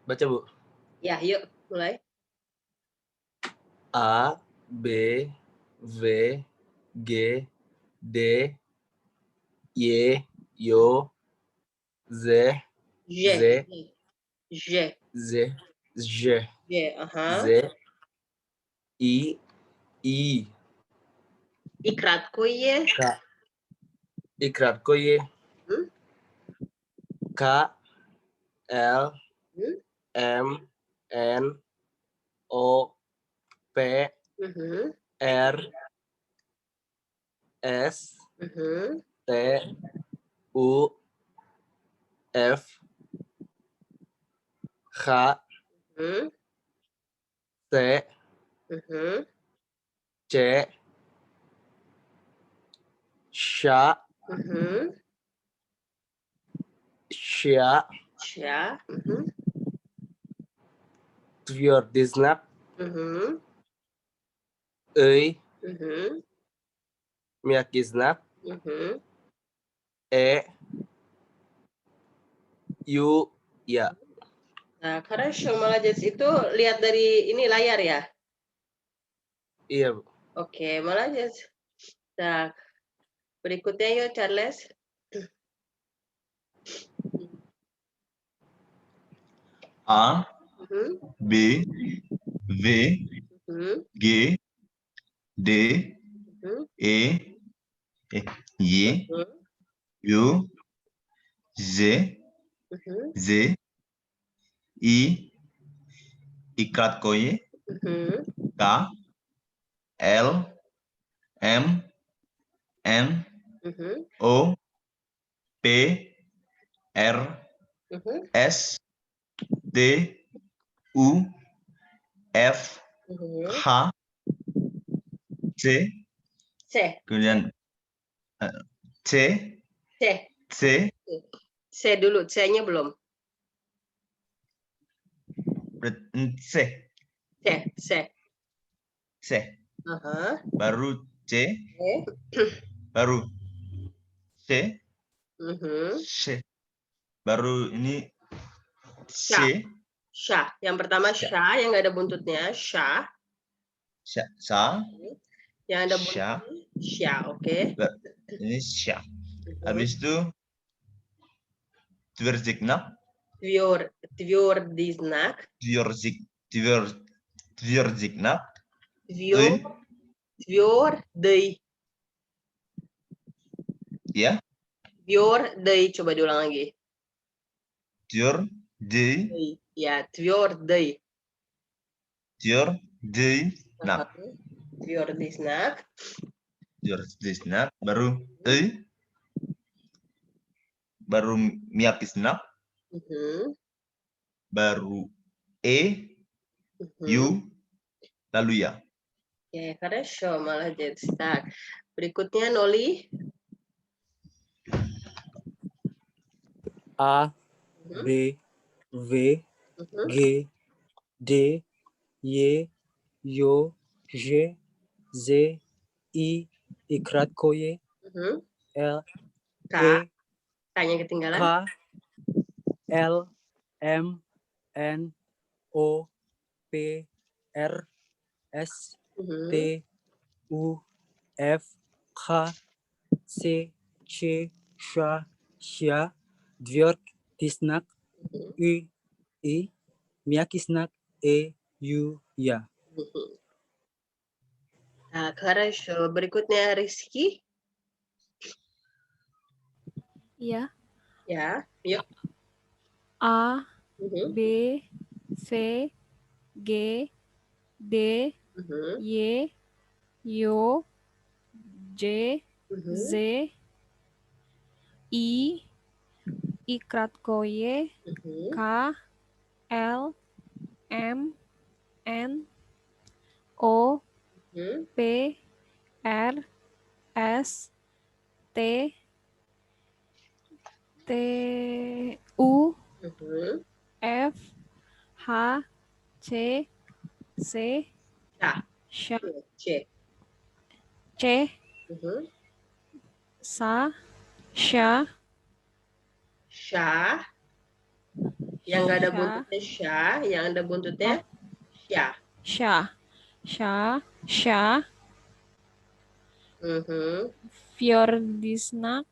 Baca, Bu. Ya, yuk mulai. A, B, V, G, D, Y, Yo, Z, J, Z, J, Z, J, J, Z, I, I, Ikratku ye. K, ikrarku Y, Hmm? K, L, Hmm? M, N, O, P, Mhm. R, S, Mhm. T, U, F, H, Mhm. C, Mhm. C, Sh, Mhm. Sya, Sya. Mhm. Tvyordiznak, Mhm. Øy, Mhm. Miyakiznak, Mhm. E, Yu, Ya. Nah, karena Shomalajets itu lihat dari ini layar ya. Iya, Bu. Oke, Malajets. Nah, berikutnya yuk Charles. A, Mhm. B, V, Mhm. G, D, Mhm. E, Y, Mhm. U, Z, Mhm. Z, I, Ikrat Koye, Mhm. K, L, M, N, Mhm. O, P, R, Mhm. S, T, U, F, Mhm. H, C, C, kemudian C, C, C, C dulu. C-nya belum. C, C, C. C, Aha. baru C, C. baru C, Mhm. C, baru ini Sya. C, Sya. Yang pertama Sya, Sya yang nggak ada buntutnya. Sya. Sya, Sa, Yang ada Sya, buntutnya. Sya. Oke. ini Sya. Mhm. Habis itu Tverziknak, Tviordiznak. Tverziknak, Tvior. Tviordei. ya, Tviordei. Coba diulang lagi. Tyor, D, Dei. Ya, Tviordei. Tyor, D, Aha. nak, Tviordiznak. Tverziknak, baru Miakisnak, Mhm. baru E, Mhm. U, lalu ya. Oke, хорошо, молодец. Так, berikutnya Noli. A, Mhm. B, V, Mhm. G, D, Y, Yo, J, Z, I, Ikratko Y, Mhm. L, K, E, K-nya ketinggalan. K, L, M, N, O, P, R, S, Mhm. T, U, F, H, C, C, Sh, Sya, Dvyork, Tisnak, Mhm. U, I, Miyakisnak, E, U, Ya. Mhm. Nah, хорошо. Berikutnya Rizky. Ya. Ya, yuk. A, Mhm. B, C, G, D, Mhm. Y, Yo, J, Mhm. Z, I, Ikratkoye, Mhm. K, L, M, N, O, Mhm. P, R, S, T, T, U, Mhm. F, H, C, C, Ca. Sh, C. C, Mhm. Sa, Sha, Sya. Yang nggak ada Sya. buntutnya sya, yang ada buntutnya sya. Sya. Sya. Sya. Fjordisnak.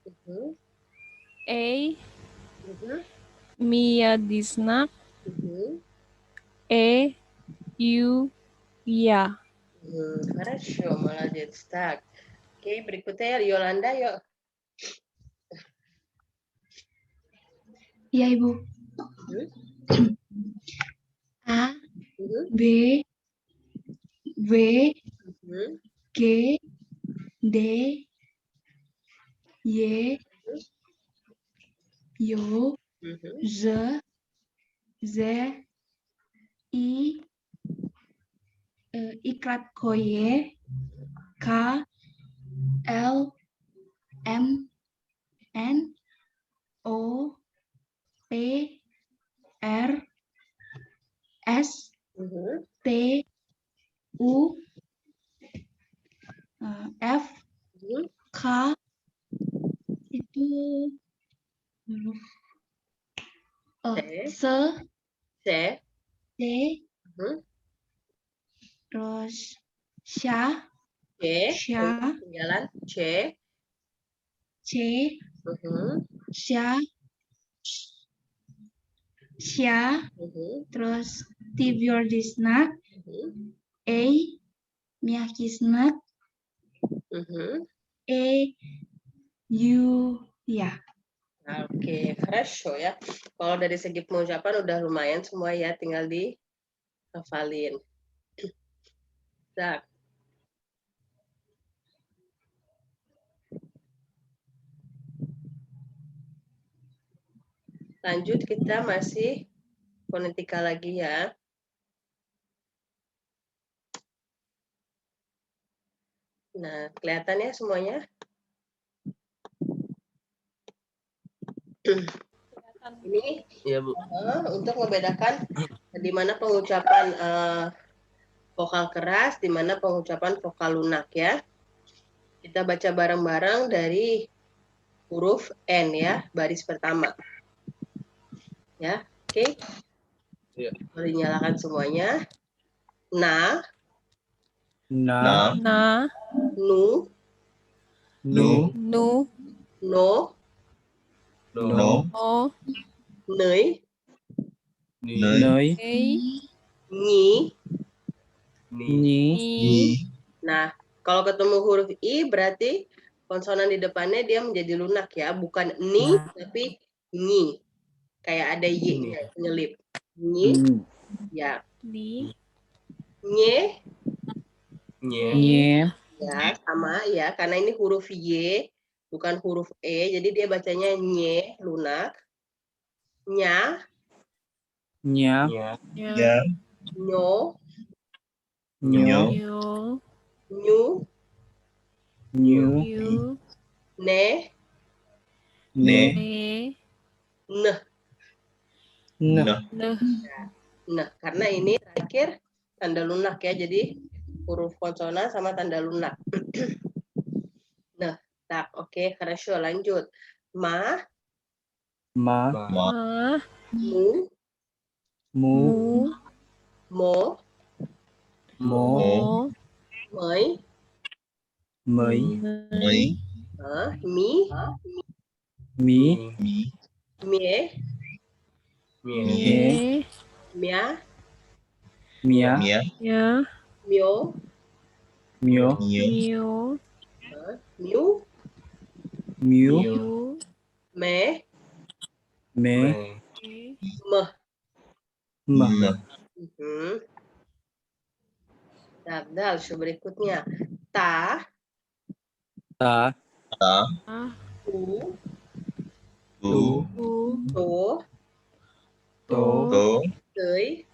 Mhm, A. mhm, Miadisnak. mhm. Ya. Хорошо, молодец. Так, oke, berikutnya ya, Yolanda, yuk. Ya, Ibu. Hmm? A, Mhm, B, W, mhm, G, D, Y, Yo, mhm, Z, Z, I, Ikrat Koye, K, L, M, N, O, P, R, S, mhm, T, U, F, mhm. K, itu C, S, C, T, mhm, terus Syah, C, Syah, ketinggalan C, C, mhm, Syah, Syah, mhm, terus Tibiordisnak, mhm, A, Miyakisnak, mhm. E, U, ya. Oke, хорошо ya. Kalau dari segi pengucapan udah lumayan semua ya, tinggal dihafalin. Nah, lanjut kita masih fonetika lagi ya. Nah, kelihatan ya semuanya? Ini Iya, Bu. untuk membedakan di mana pengucapan vokal keras, di mana pengucapan vokal lunak ya. Kita baca bareng-bareng dari huruf N ya, baris pertama. Ya, oke. Iya. Boleh nyalakan semuanya. Na, Na, Na. nu, nu, Nu. no, No. O. nei, nei, Ei. nyi. ni, Ni. Nah, kalau ketemu huruf I berarti konsonan di depannya dia menjadi lunak ya, bukan ni tapi nyi. Kayak ada y-nya nyelip. Nyi, ni, ya. Ni. Nye, nye, ya sama ya, karena ini huruf Y bukan huruf E, jadi dia bacanya nye, lunak. Nya, nya, Ya. nyo, nyo, Yo. nyu, nyu, Yu. ne, Ne. Ne. neh. nah, Nah. Nah, karena ini terakhir tanda lunak ya, jadi huruf konsonan sama tanda lunak. Nah, tak, oke, хорошо, lanjut. Ma, ma, Ma. Ma. mu, mu, Mu. mo, mo, Mo. mei, mei, Mei. mi, mi, Mi. mie, Mie. mia, mia, Mia. Ya. mio, mio, Mio. Mio. miu, miu, Miu. me, me, Me. meh. mah, Meh. Nah, berikutnya. Ta, ta, Ta. Ah. tu, Tu. Tu. to, to, To. tei,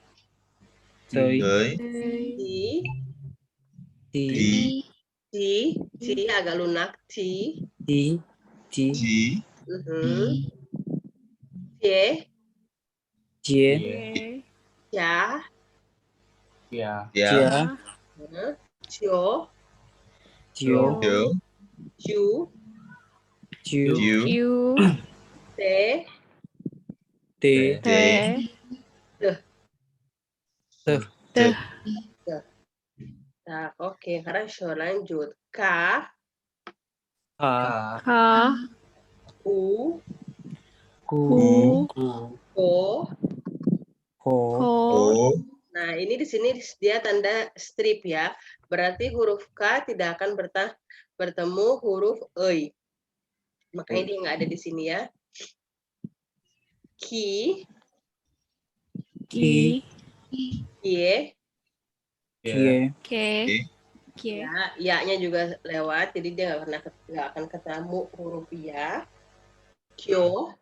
tei, Tei. Tei. ti, ti, Ti. ti agak lunak, ti, ti, ti, Ti. cie, cie, Ye. cia, Ya. cia, cio, cio, Yo. ju, ciu, Ju. Q. te, T, T, T, Nah, oke, хорошо, lanjut. K, K, K, U, Q, O. Ko, Ko, Nah, ini di sini dia tanda strip ya. Berarti huruf K tidak akan bertemu huruf E. Makanya dia nggak ada di sini ya. Ki, Ki, Kie, Kie, K, K, ya, ya-nya juga lewat, jadi dia nggak akan ketemu huruf ya. Kyo,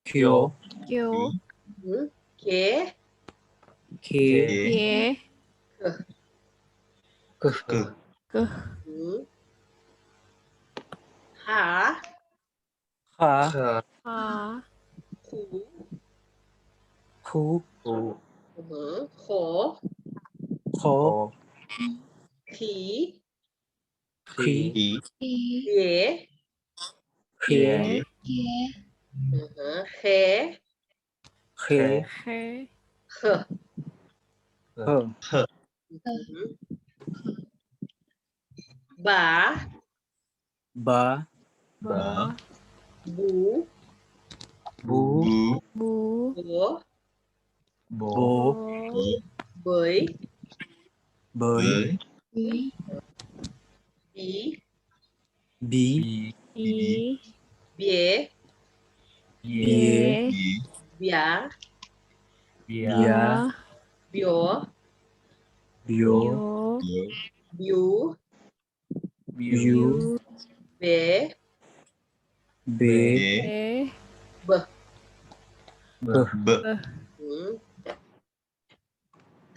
Kyo, Kyo, Ke, Kie, Ye, K, Ha, H, Ha, Ku, Ku, Ho, Ho, Ki, Ki, Ye, Kie, He, He, He, He. H, Ba, Ba, Ba, Bu, Bu, Bu, Bo, Bo, Bo, Boi, Bơi, Bi, Bi, I, Bie, Bie, Bia, Bia, Bio, Bio, Bio, Biu, Biu, Be, B, E, Be. B,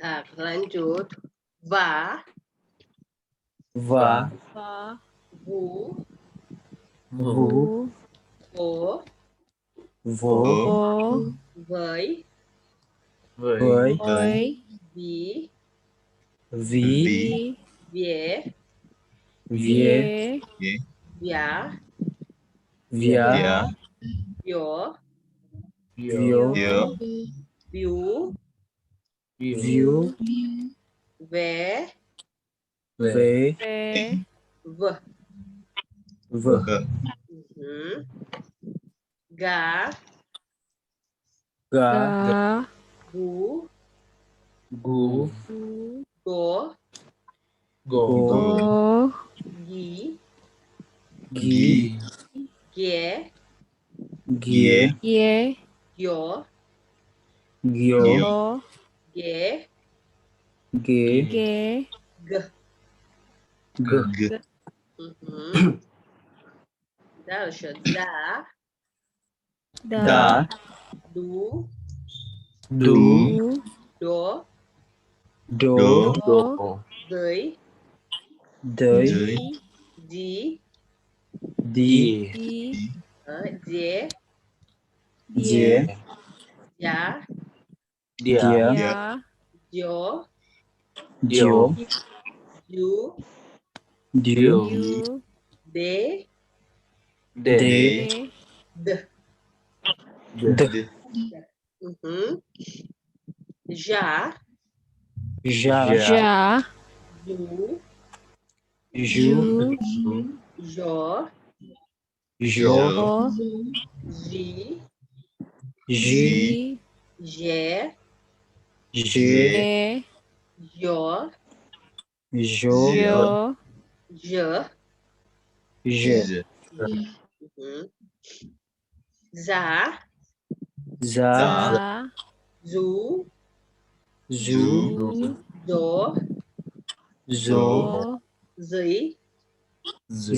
Nah, lanjut. Va, Va, Va, Bu, Vu, Bu, Vo, Vo, Vo, Voi, Với, Oi, Vi, Vi, Vi, Vie, Vie, Vie, Bia, Via, Via, Bio, Vio, Vio, Biu, Viu, Ve, Ve, Ve, V. V, Ga, Ga, Ga, Bu, Gu, Gu, Go, Go, Go, Gi, Gi, Gie, Gie, Ye, Gyo, Gio, Yo, Ge, Ge, Ge, G. G, Dальше. Da, Da, Da, Du, Du, Du, Do, Do, Do, Doi, Dơi, Di, Đi, Di, Die, Dĩa, Die, Ja, Dĩa, Dia, Jo, Diếu, Ju, Diếu, Yu, De, Đê, De, D. D, Ja, Ja, Ja, Ju, Ju, Ju, Jo, Jó, O, Ji, Gi, Ji, Je, Gê, E, Jo, Jô, Jo, Je, Gê, Za, Giá, Za, Zu, Zu, Zu, Do, Dô, Do, Zi,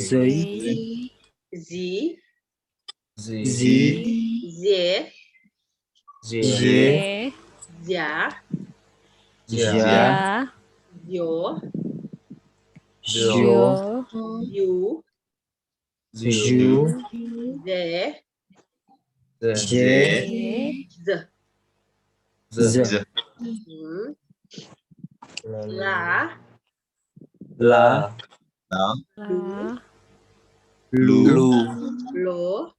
Dây, Zi, Dí, Zie, Dê, Ze, Zia, Giá, Zia, Yo, Diô, Zio, Yu, Giu, Ze, Dê, Ze, Z. Dê, La, Lá, La, Lu, Lo,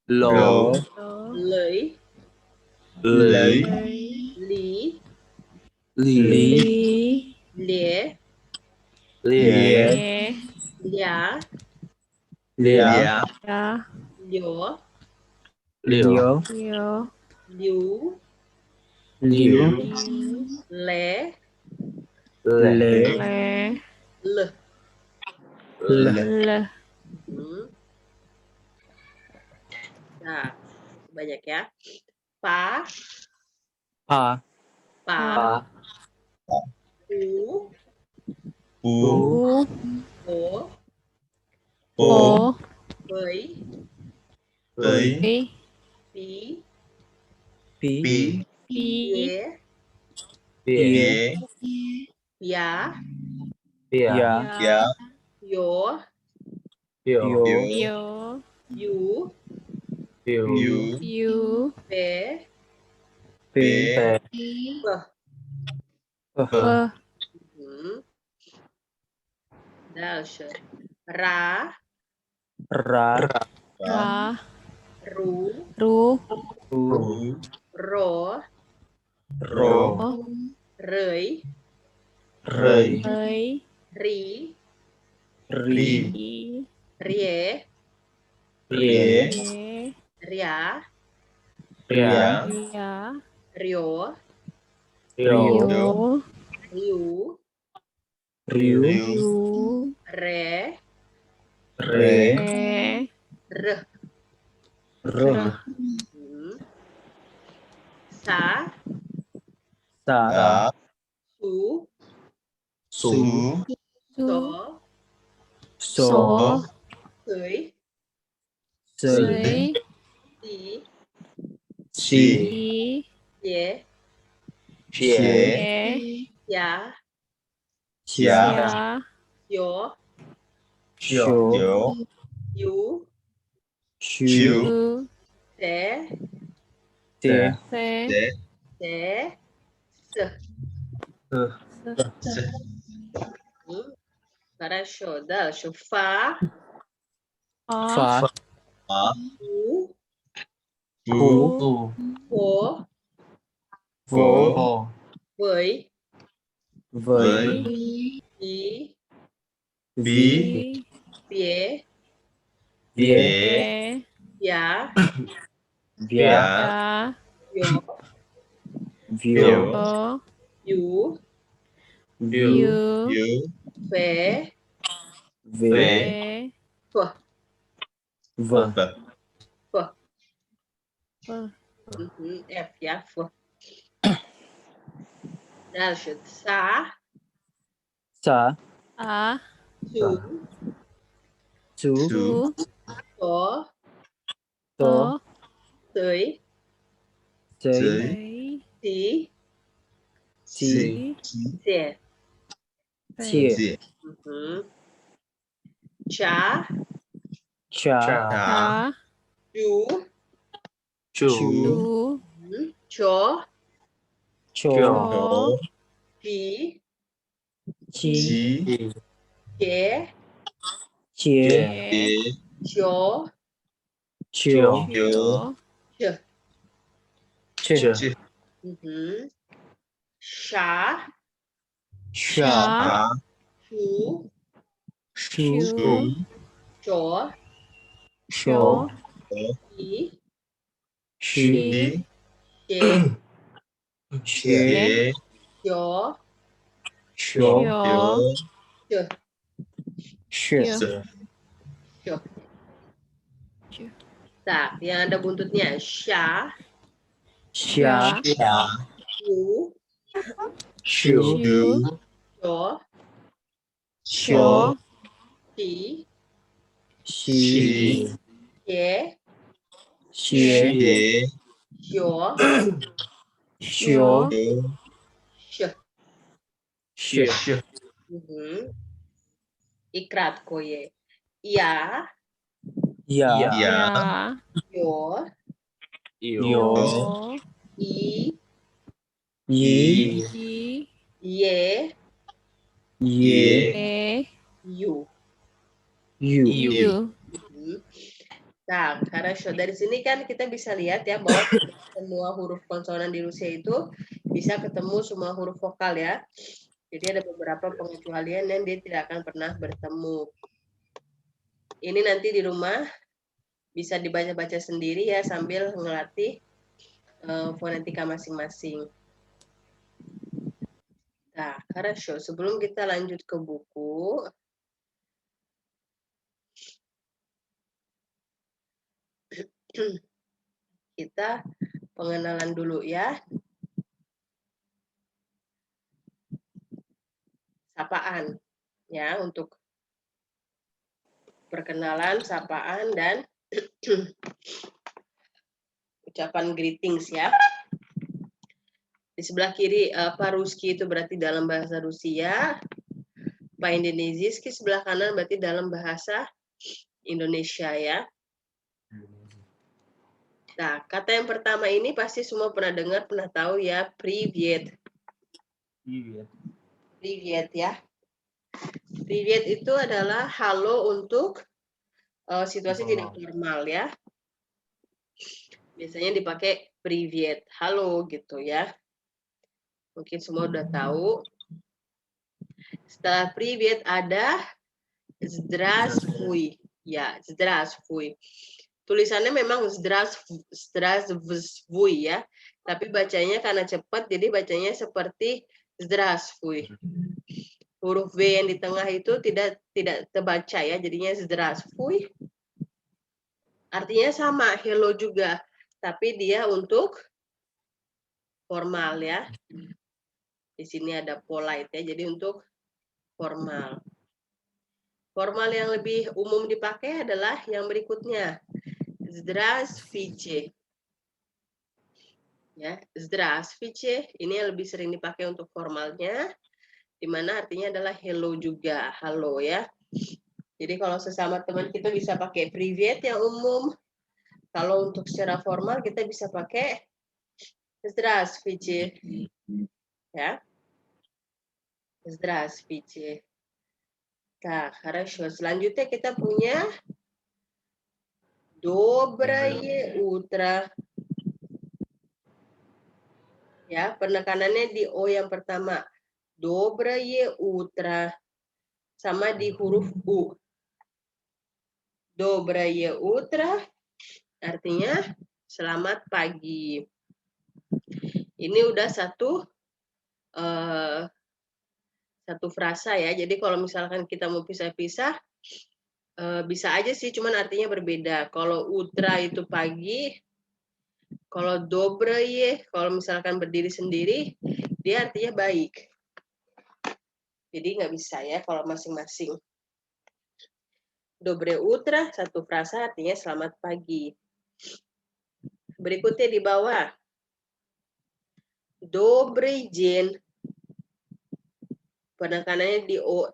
Ló, Lo, Lei, Lấy. Li. Lý. Lie. Lìa. Lia. Lìa. Lio. Liễu. Liu. Liễu. Le. Lễ. L. Hmm. Nah, banyak ya. Pa. Pa. Pa. Pa. U. U. O. O. Bơi. Với. Pi. Pi. Pie. Pie. Pia. Pia. Dạ. Yo. Piu. You. Yu. Pe. Pe. Pe. Pờ. Hmm. Дальше. Ra. Ra. Ru. Ru. Ro. Rô. Rơi. Rơi. Ri. Ri. Rie. Rễ. Ria. Rĩa. Rio. Rio. Riu. Riu. Re. Rễ. R. R. Hmm. Sa. Sa. Đã. Su. Su. So. So. Sưởi. Sấy. Si. Si. Ye. Chế. Ya. Chá. Yo. Chiều. Chiếu. You. Chiếu. Te. Tê. Tế. Te. S. Sẽ. Хорошо. Дальше. Fa. Phá. Phá. U. Phú. Vô. Vỗ. Với. Với. Ý. Bí. Pie. Vía. Bế. Ya. Vía. Yo. Viu. You. Viu. Yếu. Ve. Về. Phở. Vâng. Vật. Phở. F ya. Phở. Дальше. Sa. Sa. Su. Su. Chú. So. So. Sưởi. Sấy. Dưới. Si. Si. Xẻ. Chia. Diện. Cha. Cha. Chá. Chú. Chú. Chó. Cho. Chỗ. Chí. Chi. Chí. Chế. Chia. Chế. Chó. Chiều. Chiếu. Chơ. Chê. Chê. Xá. Chá. Chá. Chú. Chú. Chú. Chó. Chó. Chí. Chí. Chí. Chế. Chế. Chế. Chó. Chó. Chiếu. Chơ. Chê. Chê. Chơ. Tak, yang ada buntutnya. Sya. Xá. Chá. Chú. Chú. Chú. Chó. Chó. Chí. Xí. Chế. Chia. Chế. Chó. Chó. Chơ. Chê. Chê. И краткое. Я. Ya. Dạ. Yo. Yo. И. Yi. Е. Ye. Ю. You. Yêu. Hmm. Nah, хорошо. Dari sini kan kita bisa lihat ya bahwa semua huruf konsonan di Rusia itu bisa ketemu semua huruf vokal ya. Jadi ada beberapa pengecualian yang dia tidak akan pernah bertemu. Ini nanti di rumah bisa dibaca-baca sendiri ya sambil ngelatih fonetika masing-masing. Nah, хорошо. Sebelum kita lanjut ke buku, kita pengenalan dulu ya. Sapaan ya, untuk perkenalan, sapaan, dan ucapan greetings ya. Di sebelah kiri Paruski itu berarti dalam bahasa Rusia, Pak-Indonesiski sebelah kanan berarti dalam bahasa Indonesia ya. Nah, kata yang pertama ini pasti semua pernah dengar, pernah tahu ya, привет. Привет ya. Привет itu adalah halo untuk situasi tidak formal ya. Biasanya dipakai привет, halo gitu ya. Mungkin semua udah tahu. Setelah привет ada здравствуй. Ya, здравствуй. Tulisannya memang здравствуй ya, tapi bacanya karena cepat jadi bacanya seperti здравствуй. Huruf V yang di tengah itu tidak terbaca ya, jadinya здравствуй. Artinya sama, hello juga, tapi dia untuk formal ya. Di sini ada polite ya, jadi untuk formal. Formal yang lebih umum dipakai adalah yang berikutnya. Здравствуйте. Ya, здравствуйте. Ini yang lebih sering dipakai untuk formalnya, di mana artinya adalah hello juga, halo ya. Jadi kalau sesama teman kita bisa pakai привет yang umum. Kalau untuk secara formal kita bisa pakai здравствуйте. Ya. Здравствуйте. Nah, хорошо. Selanjutnya kita punya Доброе утро. Ya, penekanannya di O yang pertama. Доброе утро. Sama di huruf U. Доброе утро artinya selamat pagi. Ini udah satu frasa ya. Jadi kalau misalkan kita mau pisah-pisah, bisa aja sih, cuman artinya berbeda. Kalau utra itu pagi, kalau доброе, kalau misalkan berdiri sendiri, dia artinya baik. Jadi nggak bisa ya kalau masing-masing. Доброе утро, satu frasa artinya selamat pagi. Berikutnya di bawah. Добрый день. Penekanannya di O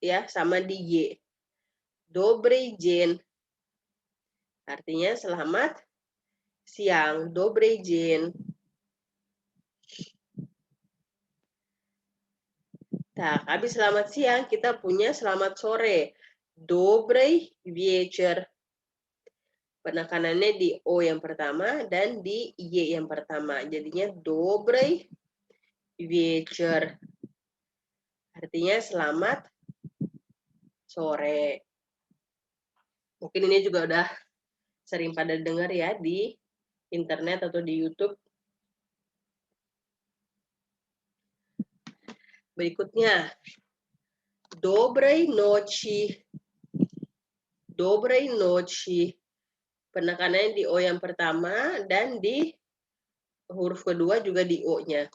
ya, sama di Y. Добрый день. Artinya selamat siang. Добрый день. Nah, habis selamat siang, kita punya selamat sore. Добрый вечер. Penekanannya di O yang pertama dan di Y yang pertama. Jadinya добрый вечер. Artinya selamat sore. Mungkin ini juga udah sering pada dengar ya di internet atau di YouTube. Berikutnya, доброй ночи. Доброй ночи. Penekanannya di O yang pertama dan di huruf kedua juga di O-nya.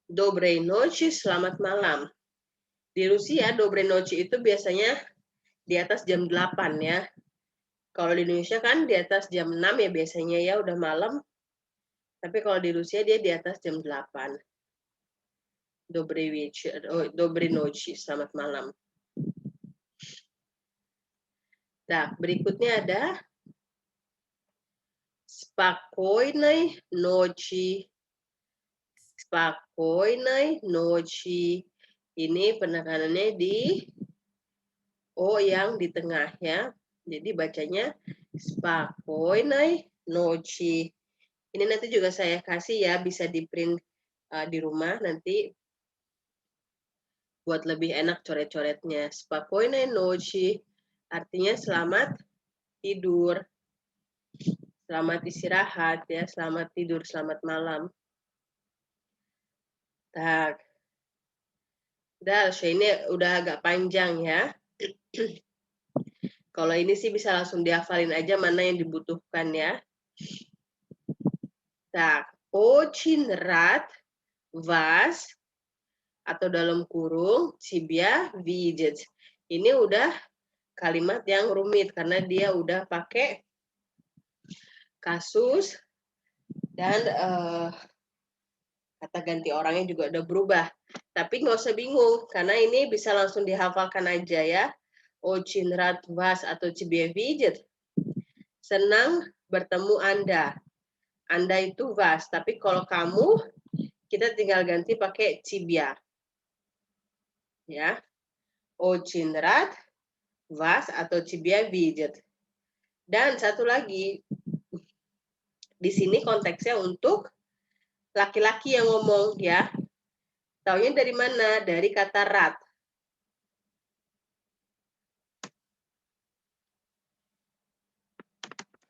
Доброй ночи, selamat malam. Di Rusia, доброй ночи itu biasanya di atas jam 8 ya. Kalau di Indonesia kan di atas jam 6 ya biasanya ya, udah malam. Tapi kalau di Rusia dia di atas jam 8. Добрый вечер, доброй ночи, selamat malam. Nah, berikutnya ada спокойной ночи. Спокойной ночи. Ini penekanannya di O yang di tengah ya. Jadi bacanya spokojnej noci. Ini nanti juga saya kasih ya, bisa di print di rumah nanti buat lebih enak coret-coretnya. Spokojnej noci artinya selamat tidur, selamat istirahat ya, selamat tidur, selamat malam. Tak. Dalше ini udah agak panjang ya. Kalau ini sih bisa langsung dihafalin aja mana yang dibutuhkan ya. Tak, очень рад вас atau dalam kurung тебя видеть. Ini udah kalimat yang rumit karena dia udah pakai kasus dan kata ganti orangnya juga udah berubah. Tapi nggak usah bingung karena ini bisa langsung dihafalkan aja ya. Очень рад вас atau тебя видеть. Senang bertemu Anda. Anda itu vas, tapi kalau kamu kita tinggal ganti pakai тебя. Ya. Очень рад вас atau тебя видеть. Dan satu lagi, di sini konteksnya untuk laki-laki yang ngomong ya. Taunya dari mana? Dari kata rad.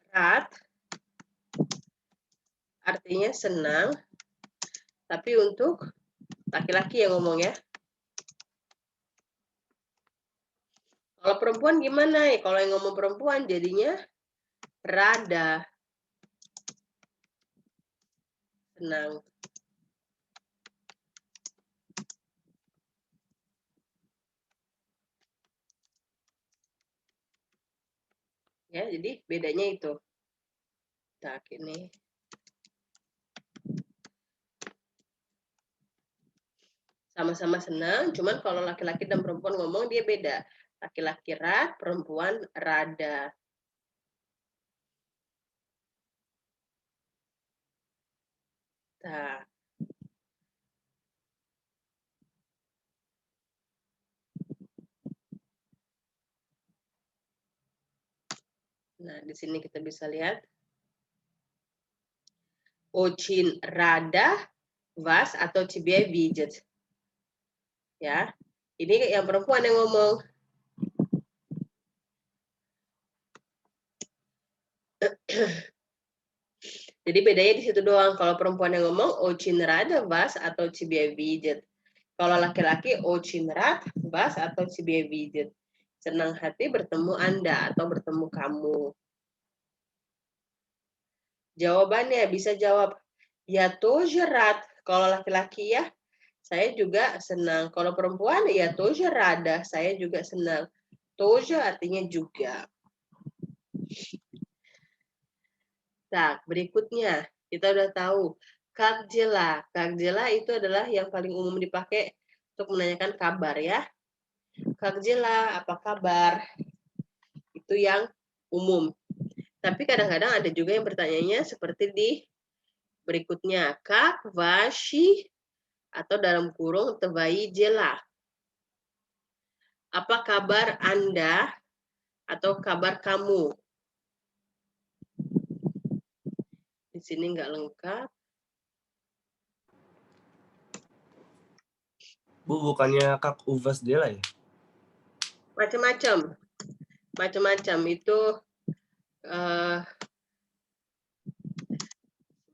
Rad artinya senang, tapi untuk laki-laki yang ngomong ya. Kalau perempuan gimana ya? Kalau yang ngomong perempuan jadinya rada senang. Ya, jadi bedanya itu. Tak ini. Sama-sama senang, cuman kalau laki-laki dan perempuan ngomong dia beda. Laki-laki rad, perempuan rada. Nah. Nah, di sini kita bisa lihat. Очень rada vas atau тебя видеть. Ya. Ini yang perempuan yang ngomong. Jadi bedanya di situ doang. Kalau perempuan yang ngomong очень rada вас atau тебя видеть. Kalau laki-laki очень рад вас atau тебя видеть. Senang hati bertemu Anda atau bertemu kamu. Jawabannya bisa jawab ya тоже рад. Kalau laki-laki ya, saya juga senang. Kalau perempuan ya тоже рада, saya juga senang. Тоже artinya juga. Nah, berikutnya kita udah tahu как дела. Как дела itu adalah yang paling umum dipakai untuk menanyakan kabar ya. Как дела, apa kabar? Itu yang umum. Tapi kadang-kadang ada juga yang bertanyanya seperti di berikutnya. Как ваши atau dalam kurung твои дела. Apa kabar Anda atau kabar kamu? Di sini nggak lengkap. Bu, bukannya Kak Uvas Dela ya? Macam-macam. Macam-macam itu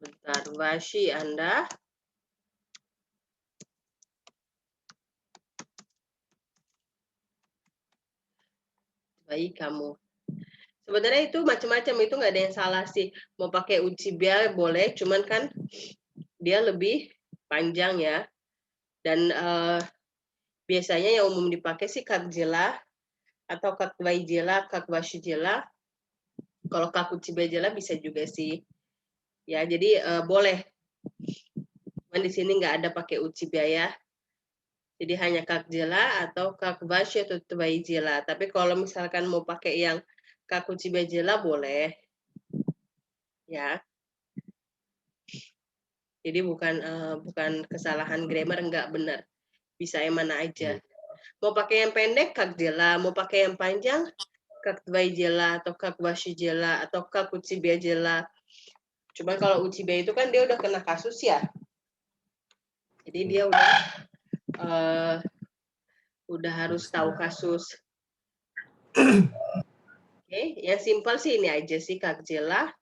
sebentar. Washi Anda. Baik kamu. Sebenarnya itu macam-macam, itu nggak ada yang salah sih. Mau pakai ucibia boleh, cuman kan dia lebih panjang ya. Dan biasanya yang umum dipakai sih kak jela atau kak jela, kak jela. Kalau kak ucibia jela bisa juga sih. Ya, jadi boleh. Cuman di sini nggak ada pakai ucibia ya. Jadi hanya kak jela atau kak atau tvai jela. Tapi kalau misalkan mau pakai yang kak ucibia jela boleh. Ya. Jadi bukan kesalahan grammar, enggak, benar. Bisa yang mana aja. Mau pakai yang pendek kak jela, mau pakai yang panjang как твои дела, atau как ваши дела, atau как у тебя дела. Cuman kalau u тебя itu kan dia udah kena kasus ya. Jadi dia udah harus tahu kasus. Oke, yang simpel sih ini aja sih, как дела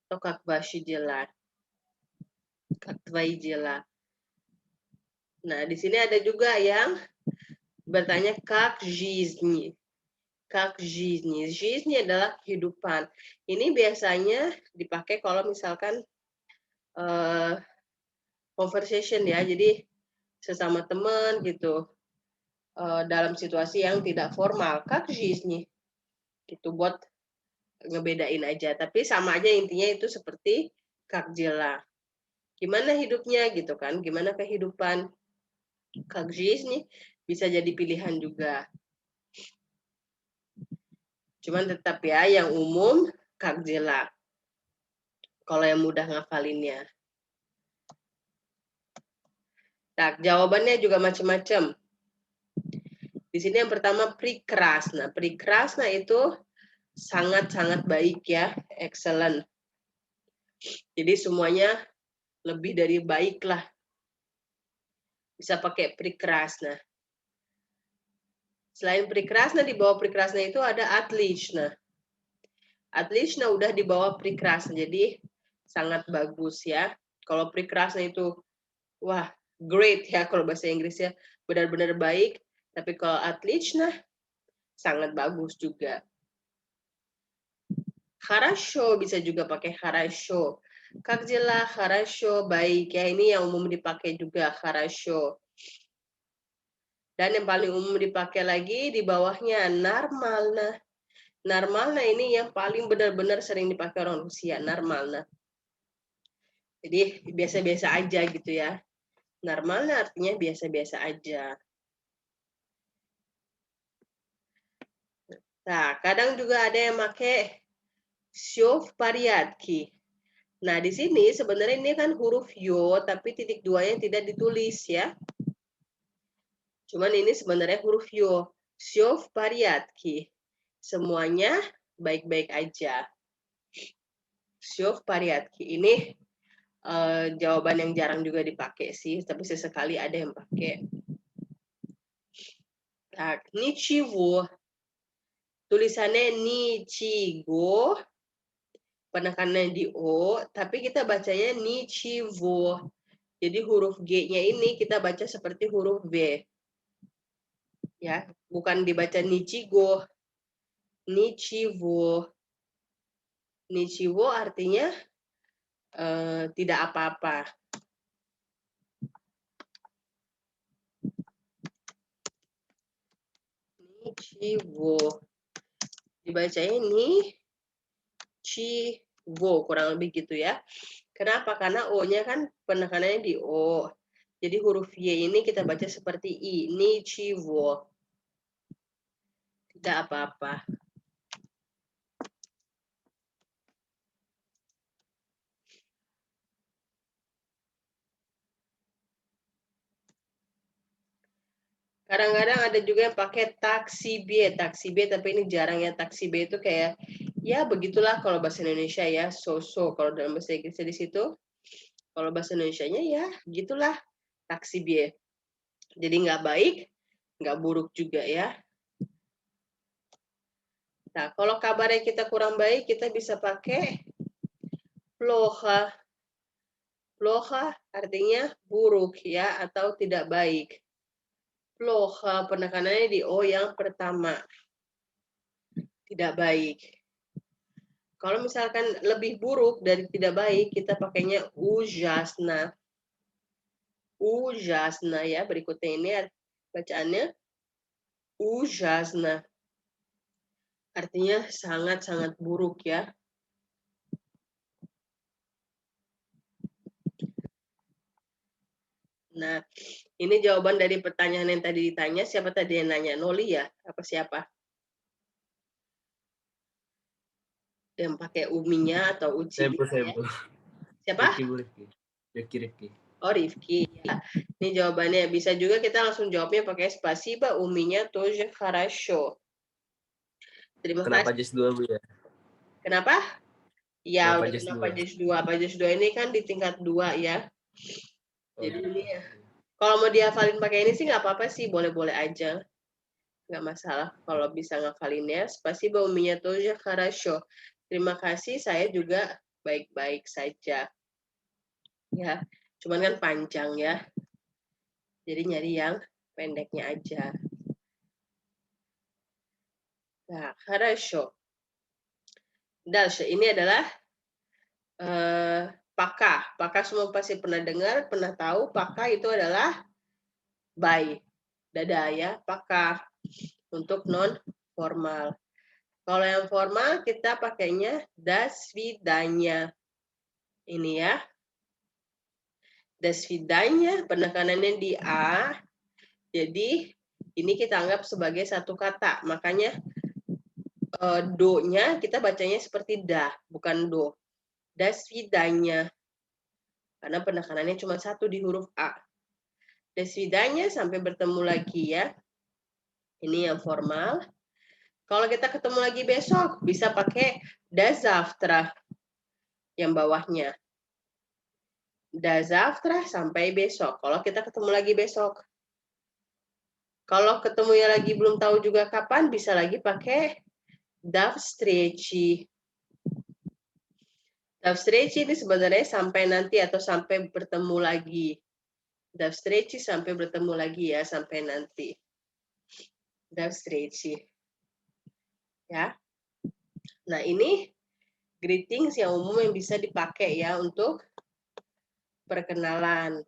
atau как ваши дела. Как твои дела. Nah, di sini ada juga yang bertanya как жизнь. Как жизнь. Жизнь adalah kehidupan. Ini biasanya dipakai kalau misalkan conversation ya. Jadi sesama teman gitu. Dalam situasi yang tidak formal. Как жизнь. Gitu buat ngebedain aja. Tapi sama aja intinya itu seperti как дела. Gimana hidupnya gitu kan? Gimana kehidupan? Как жизнь bisa jadi pilihan juga. Cuman tetap ya yang umum как дела. Kalau yang mudah ngafalinnya. Nah, jawabannya juga macam-macam. Di sini yang pertama прекрасно. Прекрасно itu sangat-sangat baik ya, excellent. Jadi semuanya lebih dari baik lah. Bisa pakai прекрасно. Selain прекрасно, di bawah прекрасно itu ada отлично. Отлично udah di bawah прекрасно, jadi sangat bagus ya. Kalau прекрасно itu, wah, great ya kalau bahasa Inggrisnya, benar-benar baik. Tapi kalau отлично, sangat bagus juga. Хорошо bisa juga pakai хорошо. Как дела? Хорошо, baik ya. Ini yang umum dipakai juga, хорошо. Dan yang paling umum dipakai lagi di bawahnya нормально. Нормально ini yang paling benar-benar sering dipakai orang Rusia, нормально. Jadi biasa-biasa aja gitu ya. Нормально artinya biasa-biasa aja. Nah, kadang juga ada yang pakai всё в порядке. Nah, di sini sebenarnya ini kan huruf yo, tapi titik duanya tidak ditulis ya. Cuman ini sebenarnya huruf yo. Всё в порядке. Semuanya baik-baik aja. Всё в порядке. Ini jawaban yang jarang juga dipakai sih, tapi sesekali ada yang pakai. Tak, ничего. Tulisannya ничего. Penekanannya di O, tapi kita bacanya ничего. Jadi huruf G-nya ini kita baca seperti huruf V. Ya, bukan dibaca ничего. Ничего. Ничего artinya tidak apa-apa. Ничего. Dibacanya ничего, kurang lebih gitu ya. Kenapa? Karena O-nya kan penekanannya di O. Jadi huruf Y ini kita baca seperti I. Ничего. Tidak apa-apa. Kadang-kadang ada juga yang pakai taksi B, tapi ini jarang ya. Taksi B itu kayak, ya begitulah kalau bahasa Indonesia ya, so-so. Kalau dalam bahasa Inggrisnya di situ, kalau bahasa Indonesianya ya gitulah, taksi B. Jadi nggak baik, nggak buruk juga ya. Nah, kalau kabarnya kita kurang baik, kita bisa pakai плохо. Плохо artinya buruk ya, atau tidak baik. Плохо, penekanannya di O yang pertama. Tidak baik. Kalau misalkan lebih buruk dari tidak baik, kita pakainya ужасно. Ужасно ya, berikutnya ini bacaannya ужасно. Artinya sangat-sangat buruk ya. Nah, ini jawaban dari pertanyaan yang tadi ditanya. Siapa tadi yang nanya? Noli ya? Apa siapa? Yang pakai uminya atau uci? Saya. Siapa? Rifki. Oh, Rifki. Ya. Ini jawabannya. Bisa juga kita langsung jawabnya pakai spasiba, uminya тоже хорошо. Terima Kenapa kasih. JIS 2, Bu ya? Kenapa? Ya, Kenapa udah JIS kenapa 2? JIS 2? Apa JIS 2 ini kan di tingkat 2 ya. Oh, Jadi iya. ini ya. Kalau mau dihafalin pakai ini sih nggak apa-apa sih, boleh-boleh aja. Nggak masalah kalau bisa ngafalinnya. Spasibo у меня тоже хорошо. Terima kasih, saya juga baik-baik saja. Ya, cuman kan panjang ya. Jadi nyari yang pendeknya aja. Nah, хорошо. Дальше, ini adalah пока. Пока semua pasti pernah dengar, pernah tahu. Пока itu adalah bye. Dadah ya, пока. Untuk non formal. Kalau yang formal kita pakainya до свидания. Ini ya. До свидания, penekanannya di A. Jadi ini kita anggap sebagai satu kata. Makanya do-nya kita bacanya seperti da, bukan do. До свидания. Karena penekanannya cuma satu di huruf A. До свидания, sampai bertemu lagi ya. Ini yang formal. Kalau kita ketemu lagi besok, bisa pakai до завтра yang bawahnya. До завтра sampai besok. Kalau kita ketemu lagi besok. Kalau ketemunya lagi belum tahu juga kapan, bisa lagi pakai до встречи. До встречи ini sebenarnya sampai nanti atau sampai bertemu lagi. До встречи sampai bertemu lagi ya, sampai nanti. До встречи. Ya. Nah, ini greetings yang umum yang bisa dipakai ya untuk perkenalan.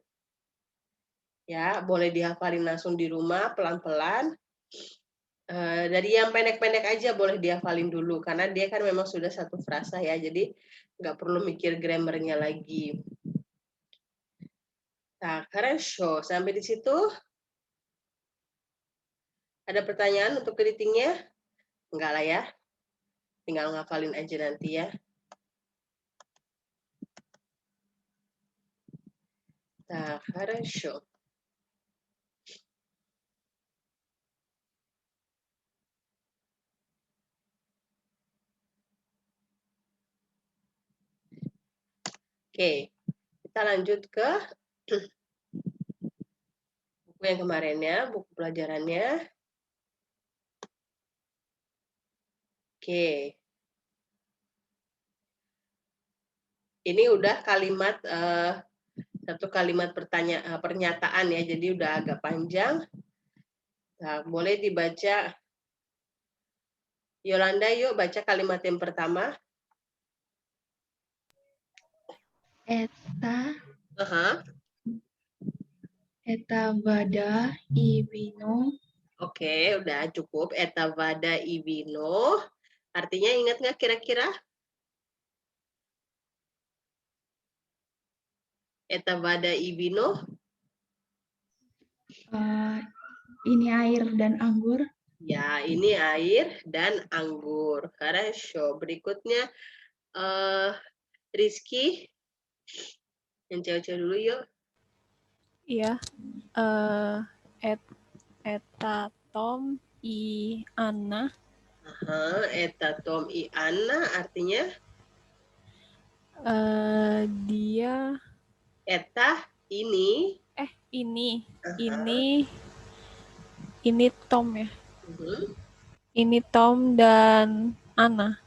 Ya, boleh dihafalin langsung di rumah pelan-pelan. Dari yang pendek-pendek aja boleh dihafalin dulu karena dia kan memang sudah satu frasa ya, jadi nggak perlu mikir grammarnya lagi. Nah, хорошо. Sampai di situ ada pertanyaan untuk greetingnya? Enggak lah ya. Tinggal ngafalin aja nanti ya. Nah, хорошо. Oke, kita lanjut ke buku yang kemarinnya, buku pelajarannya. Oke. Ini udah kalimat satu kalimat pernyataan ya, jadi udah agak panjang. Nah, boleh dibaca. Yolanda, yuk baca kalimat yang pertama. Eta Aha. vada i vino. Oke, udah cukup. Eta vada i vino. Artinya ingat nggak kira-kira? Eta vada i vino. Ini air dan anggur. Ya, ini air dan anggur. Хорошо. Berikutnya Rizky. Yang cewek-cewek dulu yuk. Iya. Eta Tom I Anna. Aha, eta Tom i Anna artinya Dia eta ini. Ini Tom ya. Mhm. Ini Tom dan Anna.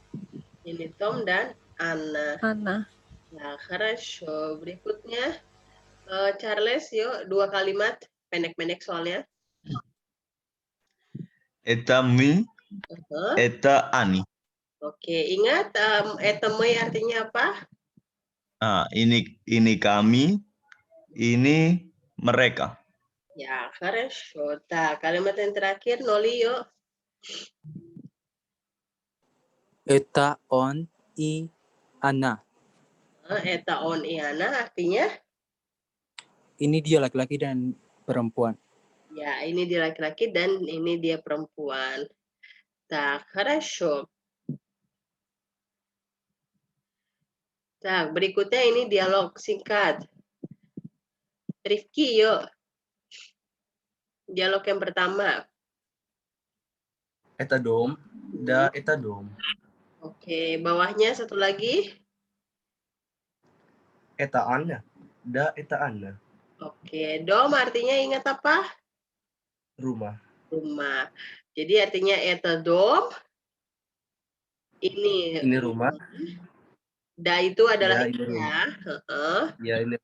Ini Tom dan Anna. Nah, хорошо. Berikutnya Charles, yuk 2 kalimat pendek-pendek soalnya. Eta mi, eta ani. Oke, ingat eta me artinya apa? Ini kami, ini mereka. Ya, хорошо. Nah, kalimat yang terakhir, Noli, yuk. Eta on i Ana. Eta on i Ana artinya? Ini dia laki-laki dan perempuan. Ya, ini dia laki-laki dan ini dia perempuan. Nah, хорошо. Nah, berikutnya ini dialog singkat. Rifki, yuk. Dialog yang pertama. Eta dom, Da eta dom. Oke, bawahnya satu lagi. Eta Anna. Da eta Anna. Oke, dom artinya ingat apa? Rumah. Rumah. Jadi artinya eta dom. Ini Ini rumah. da itu adalah Ya, ini rumah. ya. Heeh. Ya, ini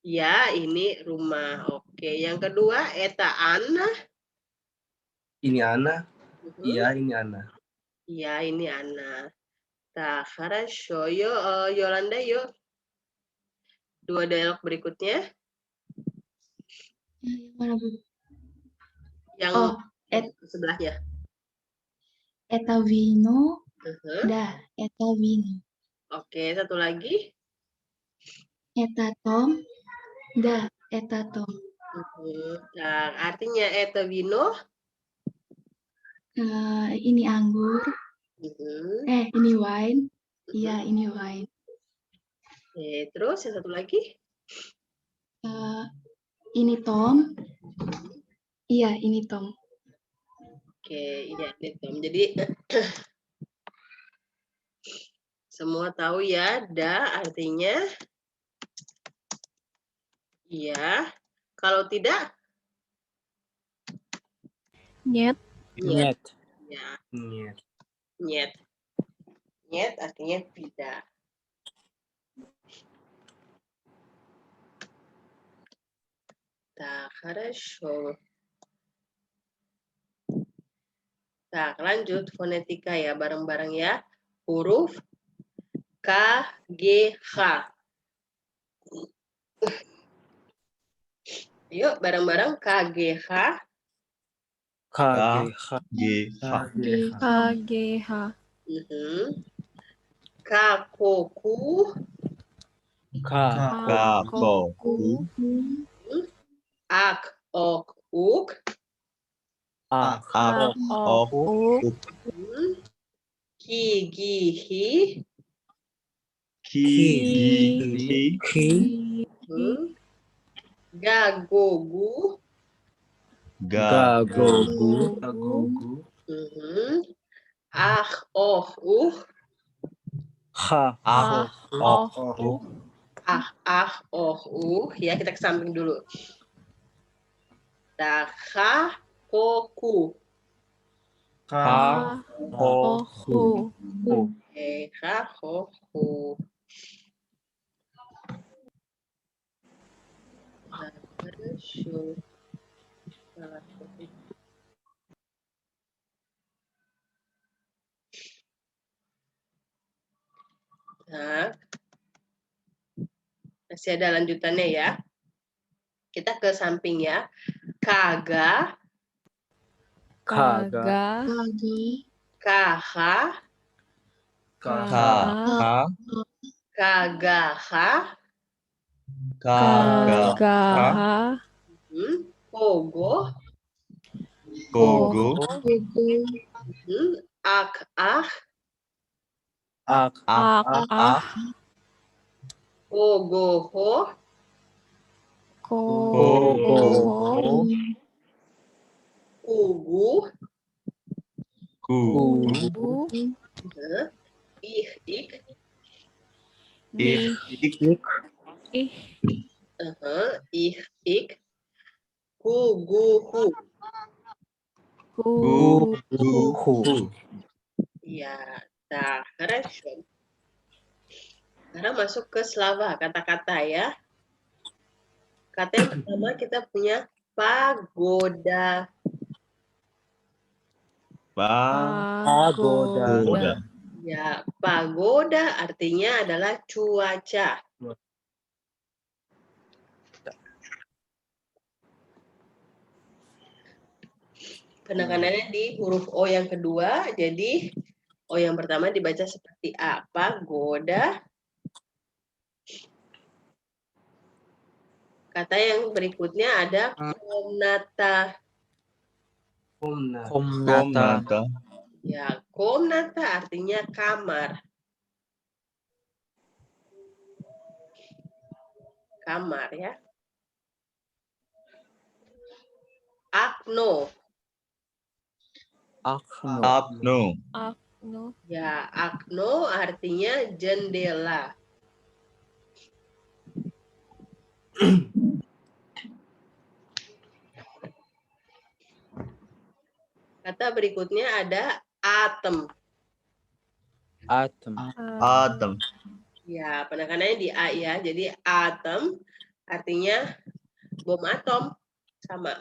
Ya, ini rumah. Oke, yang kedua eta Anna. Anna. Mhm. Iya, ini Anna. Ya, ini Anna. Nah, хорошо. Yuk, Yolanda, yuk. Dua dialog berikutnya. Yang mana, Bu? Yang Oh, sebelahnya. eta vino, Mhm. da, eta vino. Oke, satu lagi. Eta tom, da, eta tom. Mhm. Nah, artinya eta vino. Ini anggur. Mhm. Ini wine. Iya, ini wine. Oke, terus yang satu lagi. Ini tom. Iya, ini tom. Oke, iya ini Tom. Jadi semua tahu ya, da artinya iya. Kalau tidak, Nyet. nyet. Nyet. Ya, Iya. nyet. Nyet artinya tidak. Tak, хорошо. Tak, lanjut fonetika ya, bareng-bareng ya. Huruf K, G, H. Yuk, bareng-bareng K, G, H. KGH. G, H. KGH. Mhm. K, Ko, Ku. K. Ka, ko, ku. Ak, Ok, Uk. A. A, ok, uk. Ki, Gi, Hi. Ki, gi, hi. Ki. Ga, Go, Gu. Ga, go, gu. Agogo. Ah, Oh, Ha. Ah, ok, uk. Oh, ya kita ke samping dulu. Ha, Ko, Ku. Ha, ho, ku. Oke, ha, ho, ku. Nah, хорошо. Nah, masih ada lanjutannya ya. Kita ke samping ya. Kaga, Kaga. Kagi, kaha, Ka, Ka. ha, kagaha, Kagaha. kogo, gogo, gugu, ak, ah, Ak. ah, ah, kogoho, Kogoho. kugu, ku, Kugu. ih, ik, Nih. ik, Ih. ih, ik, kuguhu. gu, gu, Hu. hu. Ya, nah, хорошо. Sekarang masuk ke Slava, kata-kata ya. Kata yang pertama kita punya pagoda. Pagoda. Pagoda. Ya, pagoda artinya adalah cuaca. Penekanannya di huruf O yang kedua, jadi O yang pertama dibaca seperti A, pagoda. Kata yang berikutnya ada komnata. Komna. Komnata. Komnata. Ya, komnata artinya kamar. Kamar ya. Akno. Akno. Akno. Akno. Ya, akno artinya jendela. Kata berikutnya ada atom. Atom. Atom. Ya, penekanannya di A ya. Jadi atom artinya bom atom. Sama.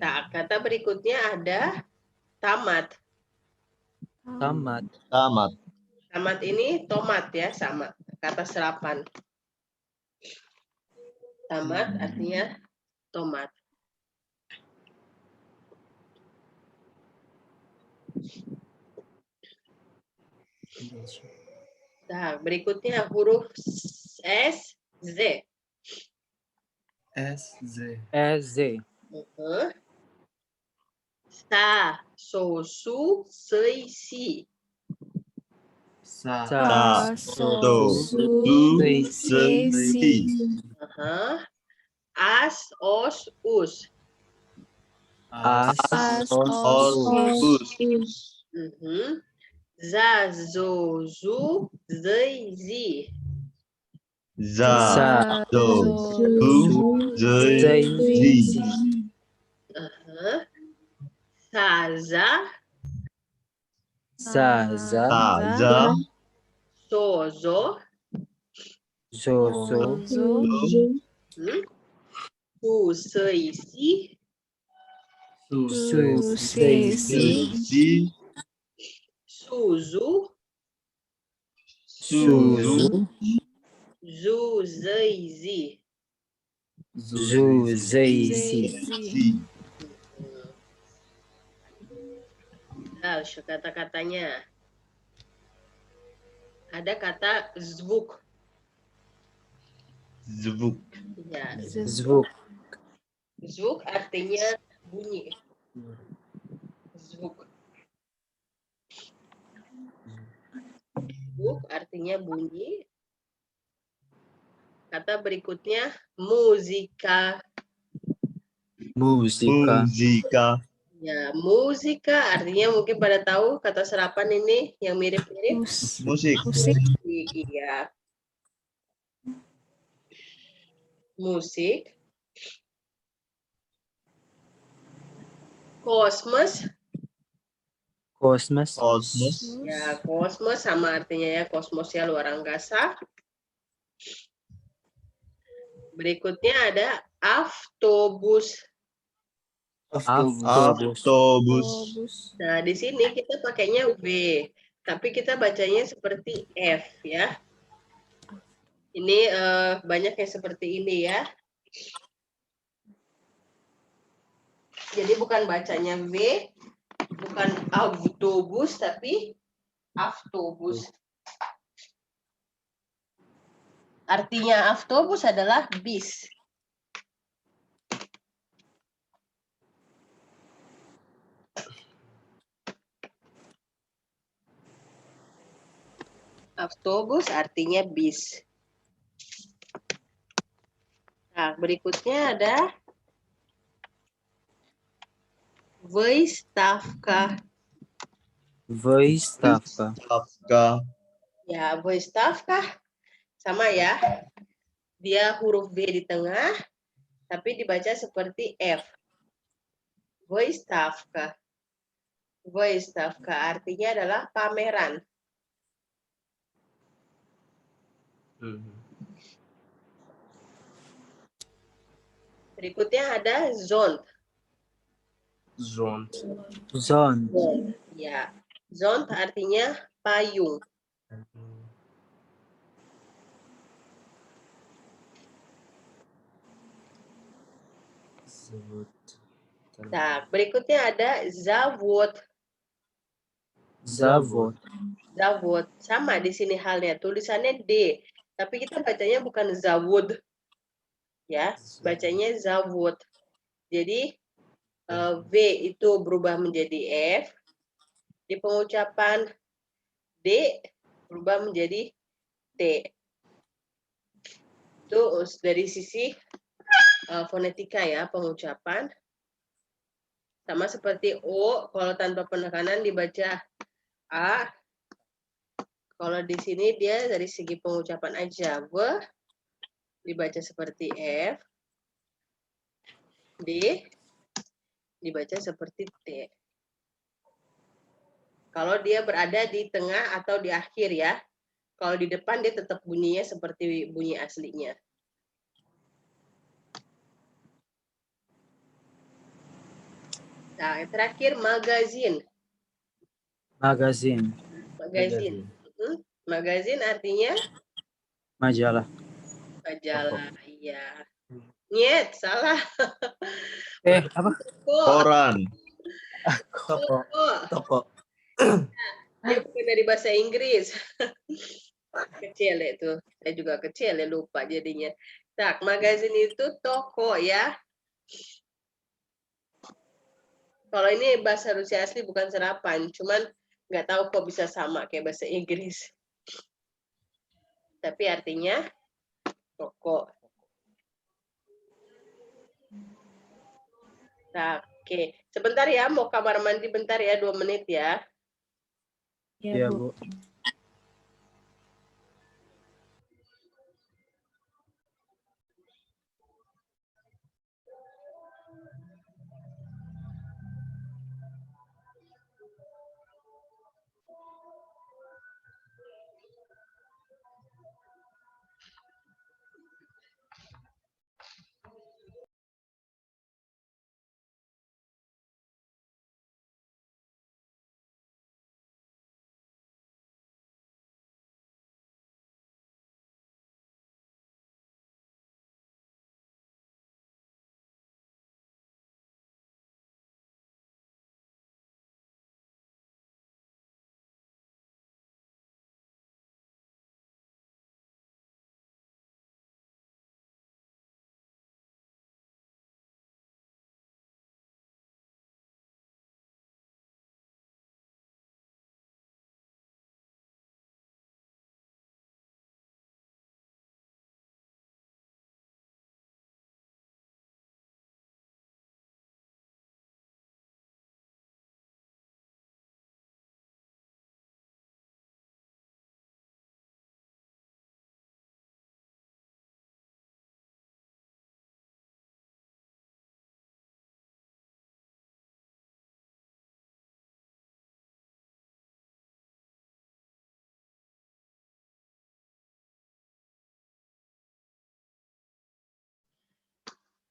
Nah, kata berikutnya ada tamat. Tamat. Tamat. Tamat ini tomat ya, sama. Kata serapan. Tamat artinya tomat. Nah, berikutnya huruf S, Z. S, Z. Ez. Sa, so, su, sei, si. Sa. Sa. So. Su. Sei, Se. Si. As, os, us. As. As. Os. Os. Us. Za, zo, zu, zei, zi. Za. Za. Do. Zu. Zei. Zi. Sa, za, Za. Za. Za. so, zo. Zo. Zo. Zo. Su, sei, si. Su. Su. Se. Si. Si. Suzu, Suzu. zu, zei, zi. Zu. Zei. Si. Si. Nah, kata-katanya. Ada kata zvuk. Zvuk. Ya, Zvuk. zvuk artinya bunyi. Zvuk. Zvuk artinya bunyi. Kata berikutnya musika. Musika. Musika. Ya, musika artinya mungkin pada tahu kata serapan ini yang mirip-mirip. Musik. Musik. Iya. Musik. Kosmos. Kosmos. Kosmos. Ya, kosmos sama artinya ya, kosmos ya, luar angkasa. Berikutnya ada autobus. Autobus. Autobus. Nah, di sini kita pakainya V, tapi kita bacanya seperti F ya. Ini banyak yang seperti ini ya. Jadi bukan bacanya V, bukan autobus, tapi autobus. Artinya autobus adalah bis. Autobus artinya bis. Nah, berikutnya ada выставка. Выставка. Stavka. Ya, выставка sama ya. Dia huruf V di tengah, tapi dibaca seperti F. Выставка. Выставка artinya adalah pameran. Berikutnya ada zone. Zone. Zone. Ya, zone artinya payung. Nah, berikutnya ada zavod. Zavod. Zavod sama di sini halnya, tulisannya D, tapi kita bacanya bukan zavod. Ya, bacanya zavod. Jadi V itu berubah menjadi F. Di pengucapan D berubah menjadi T. Itu dari sisi fonetika ya, pengucapan. Sama seperti O, kalau tanpa penekanan dibaca A. Kalau di sini dia dari segi pengucapan aja. W dibaca seperti F. D dibaca seperti T. Kalau dia berada di tengah atau di akhir ya. Kalau di depan dia tetap bunyinya seperti bunyi aslinya. Nah, yang terakhir magazin. Magazin. Magazin. Magazin artinya Majalah. majalah. Iya. Nyet, salah. Apa? Kok? Koran. Toko. Kok? Toko. Dia bukan dari bahasa Inggris. Kecil itu. Saya juga kecil ya, lupa jadinya. Tak, magazin itu toko ya. Kalau ini bahasa Rusia asli bukan serapan, cuman nggak tahu kok bisa sama kayak bahasa Inggris. Tapi artinya toko. Nah, oke. Sebentar ya, mau kamar mandi bentar ya, 2 menit ya. Ya, Iya, Bu. Bu.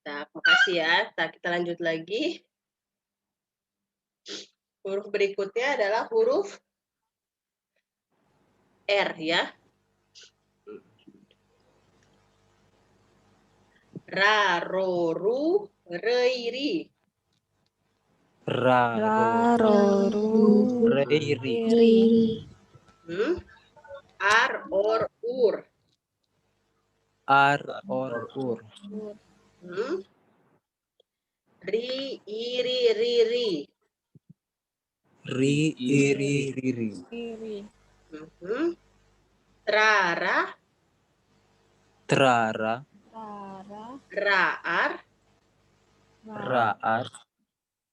Nah, makasih ya. Nah, kita lanjut lagi. Huruf berikutnya adalah huruf R ya. Ra, ro, ru, rei, ri. Ra. Raroru. Reiri. Ri. Ar, or, ur. Ar. Or. Ur. Ri, iri, ri, ri. Ri. Iri. Riri. Iri. Trara, Trara. Rara. raar, Raar.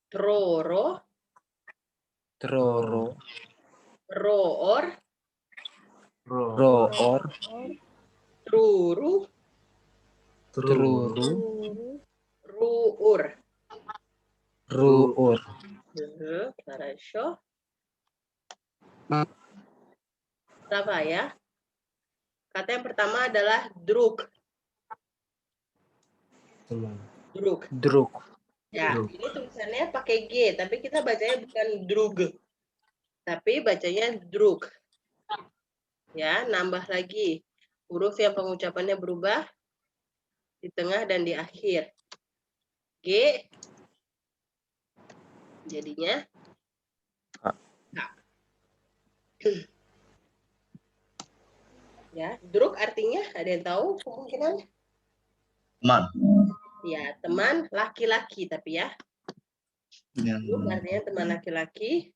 troro, Troro. roor, Roor. truru, Truru. ruur. Ruur. Хорошо. Apa ya? Kata yang pertama adalah druk. Druk. Druk. Ya, Druk. ini tulisannya pakai G, tapi kita bacanya bukan drug. Tapi bacanya druk. Ya, nambah lagi. Huruf yang pengucapannya berubah di tengah dan di akhir. G jadinya K. Ya, druk artinya ada yang tahu kemungkinan? Teman. Ya, teman laki-laki tapi ya. Ya. Druk artinya teman laki-laki.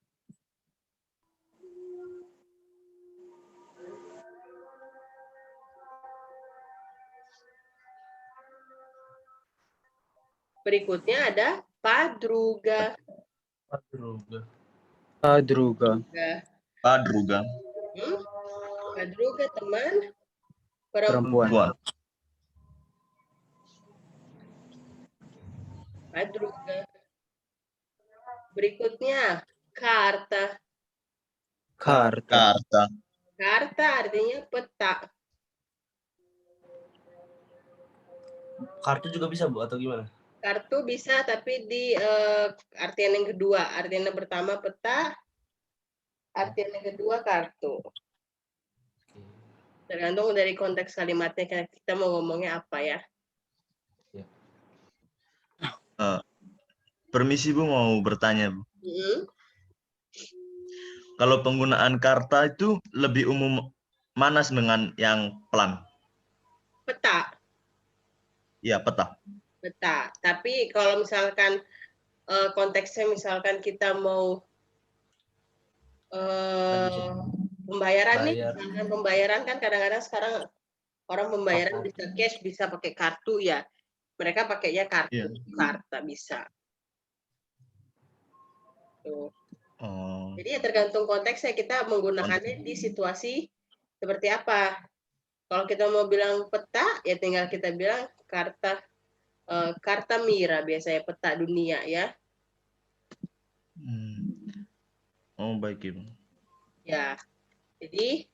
Berikutnya ada padruga. Padruga. Padruga. Padruga. Padruga teman Perempuan. Perempuan. Padruga. Berikutnya karta. Karta. Karta. Karta artinya peta. Kartu juga bisa, Bu, atau gimana? Kartu bisa, tapi di artian yang kedua. Artian yang pertama peta, artian yang kedua kartu. Tergantung dari konteks kalimatnya, kita mau ngomongnya apa ya. Permisi Bu, mau bertanya Bu. Hmm. Kalau penggunaan karta itu lebih umum mana dengan yang pelan? Peta. Ya, peta. Peta. Tapi kalau misalkan konteksnya misalkan kita mau pembayaran nih, Bayar. misalkan pembayaran kan kadang-kadang sekarang orang pembayaran bisa cash, bisa pakai kartu ya. Mereka pakainya kartu, Iya. karta bisa. Tuh. Oh, Jadi ya tergantung konteksnya kita menggunakannya di situasi seperti apa. Kalau kita mau bilang peta, ya tinggal kita bilang karta mira, biasanya peta dunia ya. oh baik Ibu. Ya, jadi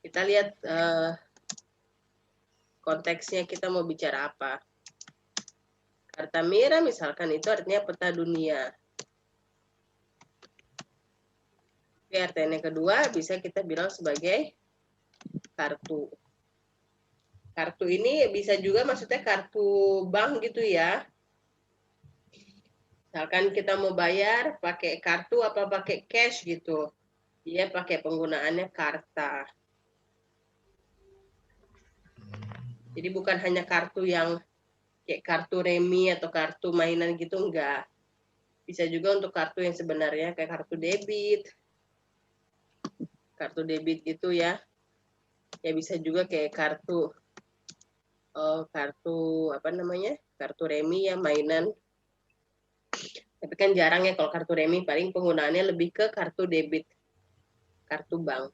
kita lihat konteksnya kita mau bicara apa. Karta mira misalkan itu artinya peta dunia. Oke, artinya yang kedua bisa kita bilang sebagai kartu. Kartu ini bisa juga maksudnya kartu bank gitu ya. Misalkan kita mau bayar pakai kartu apa pakai cash gitu. Dia pakai penggunaannya karta. Jadi bukan hanya kartu yang kayak kartu remi atau kartu mainan gitu, enggak. Bisa juga untuk kartu yang sebenarnya kayak kartu debit. Kartu debit gitu ya. Ya bisa juga kayak kartu apa namanya? Kartu remi ya, mainan. Tapi kan jarang ya kalau kartu remi, paling penggunaannya lebih ke kartu debit. Kartu bank.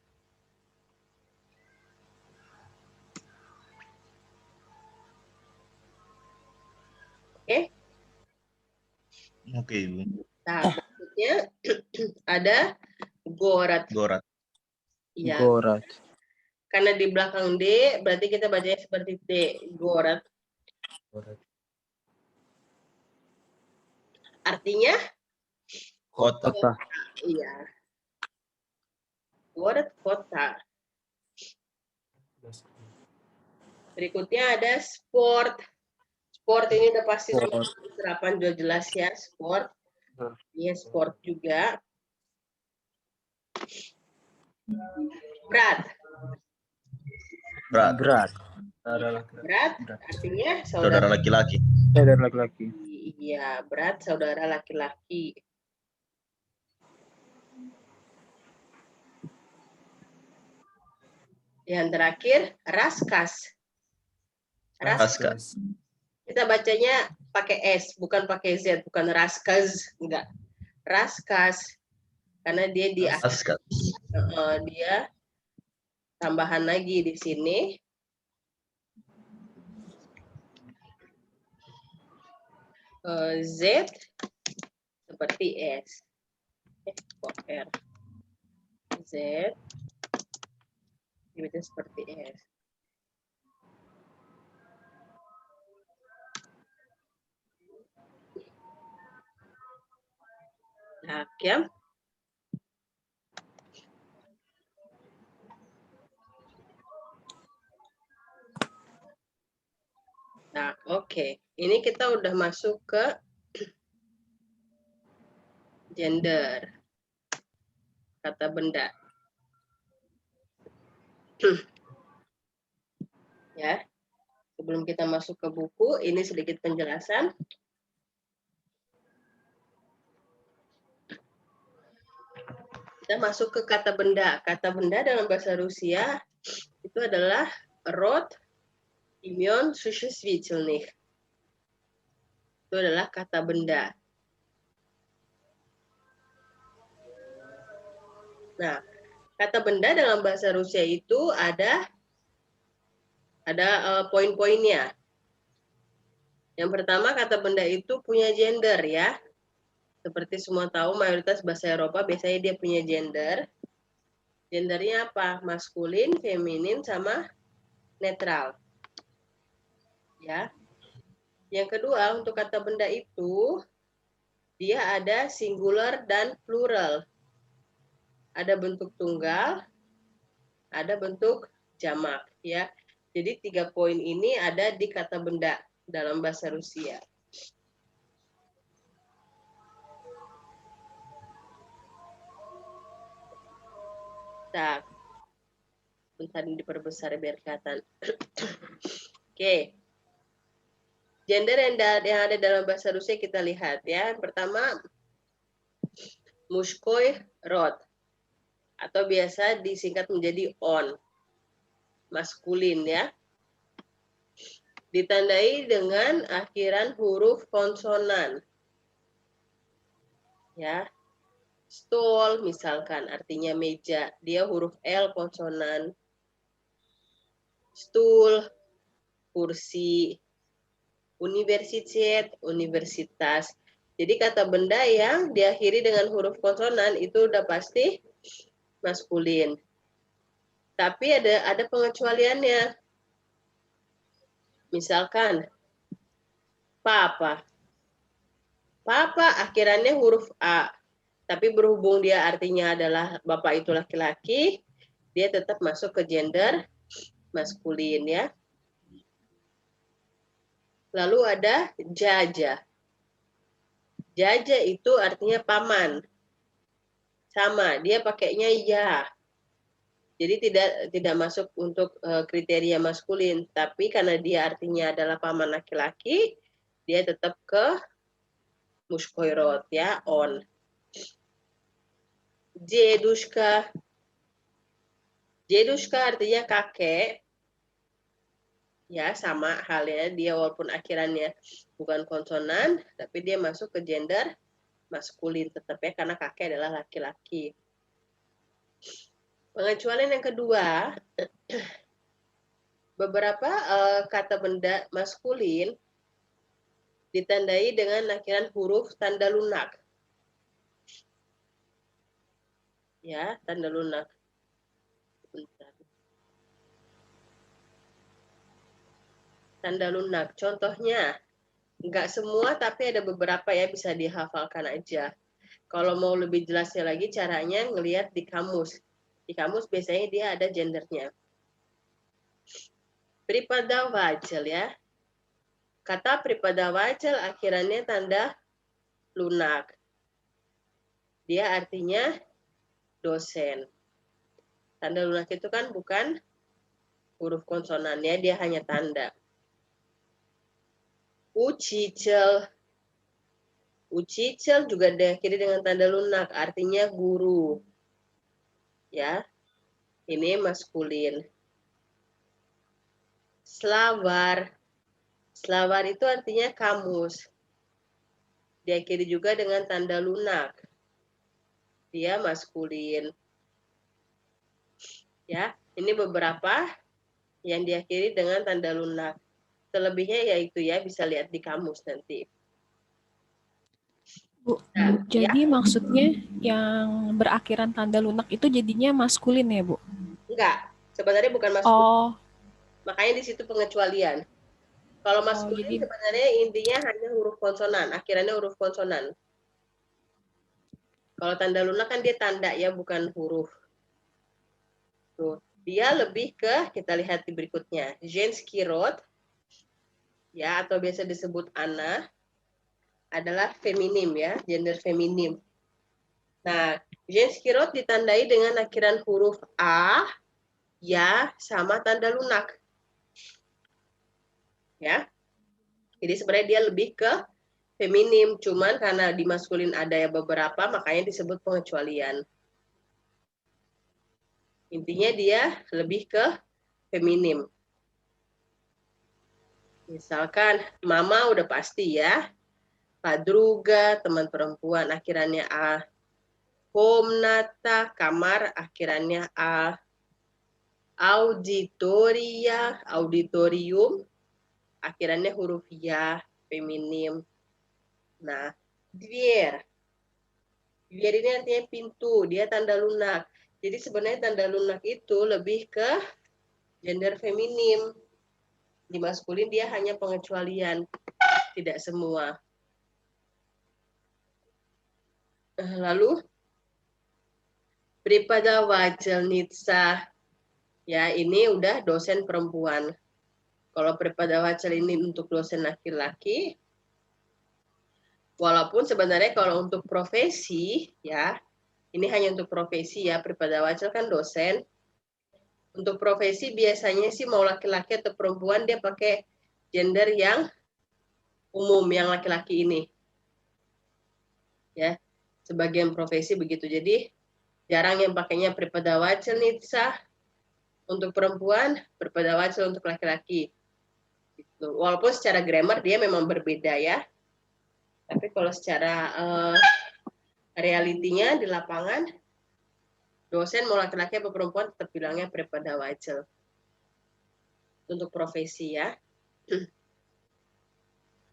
Oke. Oke Ibu. Nah, berikutnya ada gorat. Gorat. Ya, Gorat. karena di belakang D, berarti kita bacanya seperti D, gorat. Artinya? Kota. Kota. Iya. Gorat kota. Berikutnya ada sport. Sport ini udah pasti serapan udah jelas ya, sport. Ini sport juga. Berat. Berat. Berat. Berat artinya Saudara laki-laki. Saudara laki-laki. Iya, berat saudara laki-laki. Yang terakhir, raskas. Raskas. Kita bacanya pakai S, bukan pakai Z, bukan raskas, enggak. Raskas. Karena dia di Raskas. dia tambahan lagi di sini. Z seperti S. R. Z dibaca seperti S. Nah, ya. Nah, oke. Ini kita udah masuk ke gender. Kata benda. Ya. Sebelum kita masuk ke buku, ini sedikit penjelasan. Kita masuk ke kata benda. Kata benda dalam bahasa Rusia itu adalah rod, imion, sуществительных. Itu adalah kata benda. Nah, kata benda dalam bahasa Rusia itu ada poin-poinnya. Yang pertama, kata benda itu punya gender ya. Seperti semua tahu, mayoritas bahasa Eropa biasanya dia punya gender. Gendernya apa? Maskulin, feminin, sama netral. Ya. Yang kedua, untuk kata benda itu dia ada singular dan plural. Ada bentuk tunggal, ada bentuk jamak ya. Jadi 3 poin ini ada di kata benda dalam bahasa Rusia. Nah, bentar ini diperbesar biar kelihatan. Oke. Gender yang ada dalam bahasa Rusia kita lihat ya. Yang pertama, mushkoy rod, atau biasa disingkat menjadi on, maskulin ya. Ditandai dengan akhiran huruf konsonan. Ya. Stol misalkan artinya meja, dia huruf L konsonan. Stul, kursi. Universitet, universitas. Jadi kata benda yang diakhiri dengan huruf konsonan itu udah pasti maskulin. Tapi ada pengecualiannya. Misalkan papa. Papa akhirannya huruf A. Tapi berhubung dia artinya adalah bapak itu laki-laki, dia tetap masuk ke gender maskulin ya. Lalu ada jaja. Jaja itu artinya paman. Sama, dia pakainya ya. Jadi tidak masuk untuk kriteria maskulin, tapi karena dia artinya adalah paman laki-laki, dia tetap ke mushkoirot ya, on. Jedushka. Jedushka artinya kakek. Ya, sama halnya dia walaupun akhirannya bukan konsonan, tapi dia masuk ke gender maskulin tetap ya, karena kakek adalah laki-laki. Pengecualian yang kedua, beberapa kata benda maskulin ditandai dengan akhiran huruf tanda lunak. Ya, tanda lunak. Bentar. Tanda lunak. Contohnya, nggak semua tapi ada beberapa ya, bisa dihafalkan aja. Kalau mau lebih jelasnya lagi caranya ngelihat di kamus. Di kamus biasanya dia ada gendernya. Pripadavachal ya. Kata pripadavachal akhirannya tanda lunak. Dia artinya dosen. Tanda lunak itu kan bukan huruf konsonannya, dia hanya tanda. Uchichel. Uchichel juga diakhiri dengan tanda lunak, artinya guru. Ya, ini maskulin. Slavar. Slavar itu artinya kamus. Diakhiri juga dengan tanda lunak. Dia maskulin. Ya, ini beberapa yang diakhiri dengan tanda lunak. Selebihnya yaitu ya bisa lihat di kamus nanti. Bu, Nah, jadi maksudnya yang berakhiran tanda lunak itu jadinya maskulin ya, Bu? enggak, sebenarnya bukan maskulin. Oh, Makanya di situ pengecualian. Kalau maskulin jadi- sebenarnya intinya hanya huruf konsonan, akhirannya huruf konsonan. Kalau tanda lunak kan dia tanda ya, bukan huruf. Tuh, dia lebih ke, kita lihat di berikutnya, Zhenski rod, ya, atau biasa disebut Ana, adalah feminim ya, gender feminim. Nah, Zhenski rod ditandai dengan akhiran huruf A, ya, sama tanda lunak. Ya. Jadi sebenarnya dia lebih ke feminim, cuman karena di maskulin ada ya beberapa, makanya disebut pengecualian. Intinya dia lebih ke feminim. Misalkan mama udah pasti ya, Padruga, teman perempuan, akhirannya A. Komnata, kamar, akhirannya A. Auditoria, auditorium, akhirannya huruf ya, feminim. Nah, dvier. Dvier ini artinya pintu, dia tanda lunak. Jadi sebenarnya tanda lunak itu lebih ke gender feminim. Di maskulin dia hanya pengecualian, tidak semua. Lalu prepodavatelnica, ya ini udah dosen perempuan. Kalau prepodavatel ini untuk dosen laki-laki, walaupun sebenarnya kalau untuk profesi, ya ini hanya untuk profesi ya, prepodavatel kan dosen. Untuk profesi biasanya sih mau laki-laki atau perempuan dia pakai gender yang umum, yang laki-laki ini. Ya, sebagian profesi begitu. Jadi jarang yang pakainya prepodavatelnica untuk perempuan, prepodavatel untuk laki-laki. Gitu. Walaupun secara grammar dia memang berbeda ya. Tapi kalau secara realitinya di lapangan, dosen mau laki-laki atau perempuan tetap bilangnya prepodavatel. Untuk profesi ya.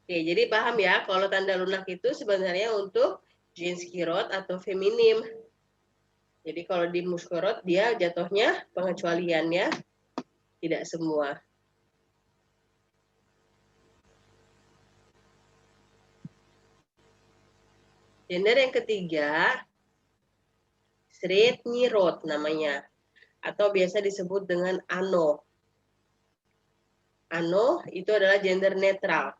Oke, jadi paham ya, kalau tanda lunak itu sebenarnya untuk jinskirot atau feminim. Jadi kalau di muskorot dia jatuhnya pengecualiannya tidak semua. Gender yang ketiga, sretnirot namanya, atau biasa disebut dengan ano. Ano itu adalah gender netral.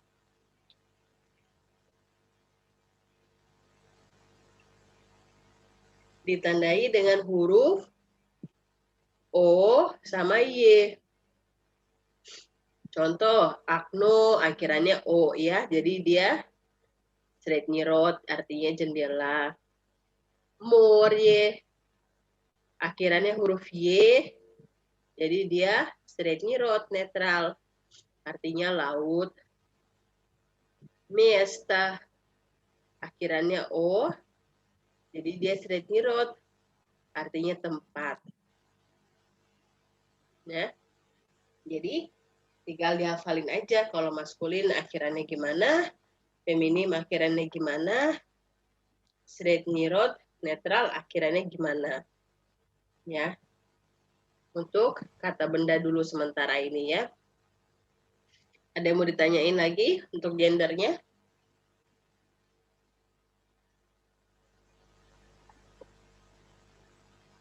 Ditandai dengan huruf O sama Y. Contoh, akno akhirannya O ya, jadi dia sretnirot artinya jendela. Morye akhirannya huruf Y, jadi dia sretnirot netral, artinya laut. Miesta akhirannya O, jadi dia sretnirot, artinya tempat. Ya, jadi tinggal dihafalin aja kalau maskulin akhirannya gimana, feminim akhirannya gimana, sretnirot netral akhirannya gimana. Ya. Untuk kata benda dulu sementara ini ya. Ada yang mau ditanyain lagi untuk gendernya?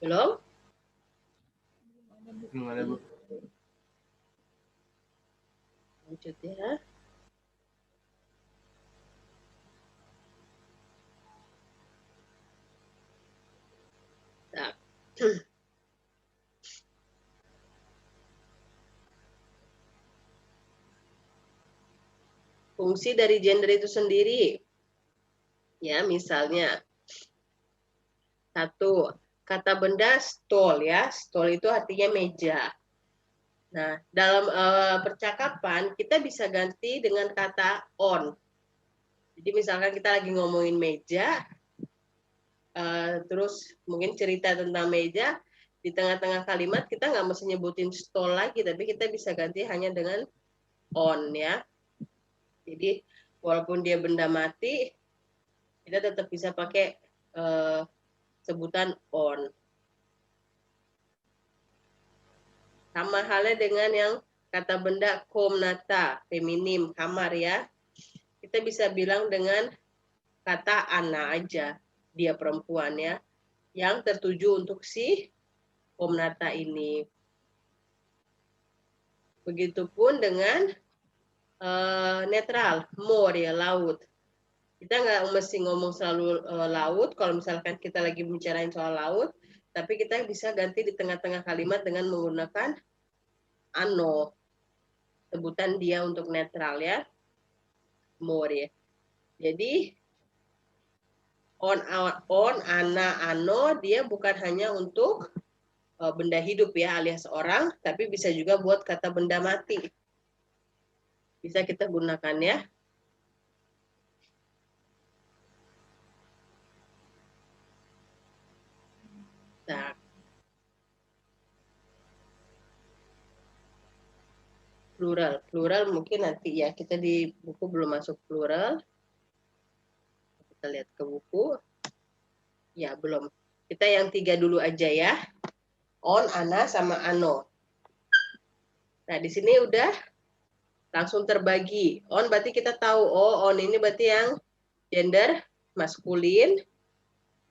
Belum? Belum ada, Bu. Lanjut ya. Nah. Fungsi dari gender itu sendiri. Ya, misalnya. Satu, kata benda stol ya. Stol itu artinya meja. Nah, dalam percakapan kita bisa ganti dengan kata on. Jadi misalkan kita lagi ngomongin meja, terus mungkin cerita tentang meja, di tengah-tengah kalimat kita nggak mesti nyebutin stol lagi, tapi kita bisa ganti hanya dengan on ya. Jadi walaupun dia benda mati, kita tetap bisa pakai sebutan on. Sama halnya dengan yang kata benda komnata, feminim, kamar ya. Kita bisa bilang dengan kata ana aja, dia perempuan ya, yang tertuju untuk si komnata ini. Begitupun dengan netral, more ya, laut. Kita nggak mesti ngomong selalu laut, kalau misalkan kita lagi bicarain soal laut, tapi kita bisa ganti di tengah-tengah kalimat dengan menggunakan ano. Sebutan dia untuk netral ya. More ya. Jadi on, ana, ano dia bukan hanya untuk benda hidup ya alias orang, tapi bisa juga buat kata benda mati. Bisa kita gunakan ya. Plural. Plural mungkin nanti ya. Kita di buku belum masuk plural. Kita lihat ke buku. Ya, belum. Kita yang 3 dulu aja ya. On, Ana, sama Ano. Nah, di sini udah langsung terbagi. On berarti kita tahu, oh on ini berarti yang gender maskulin.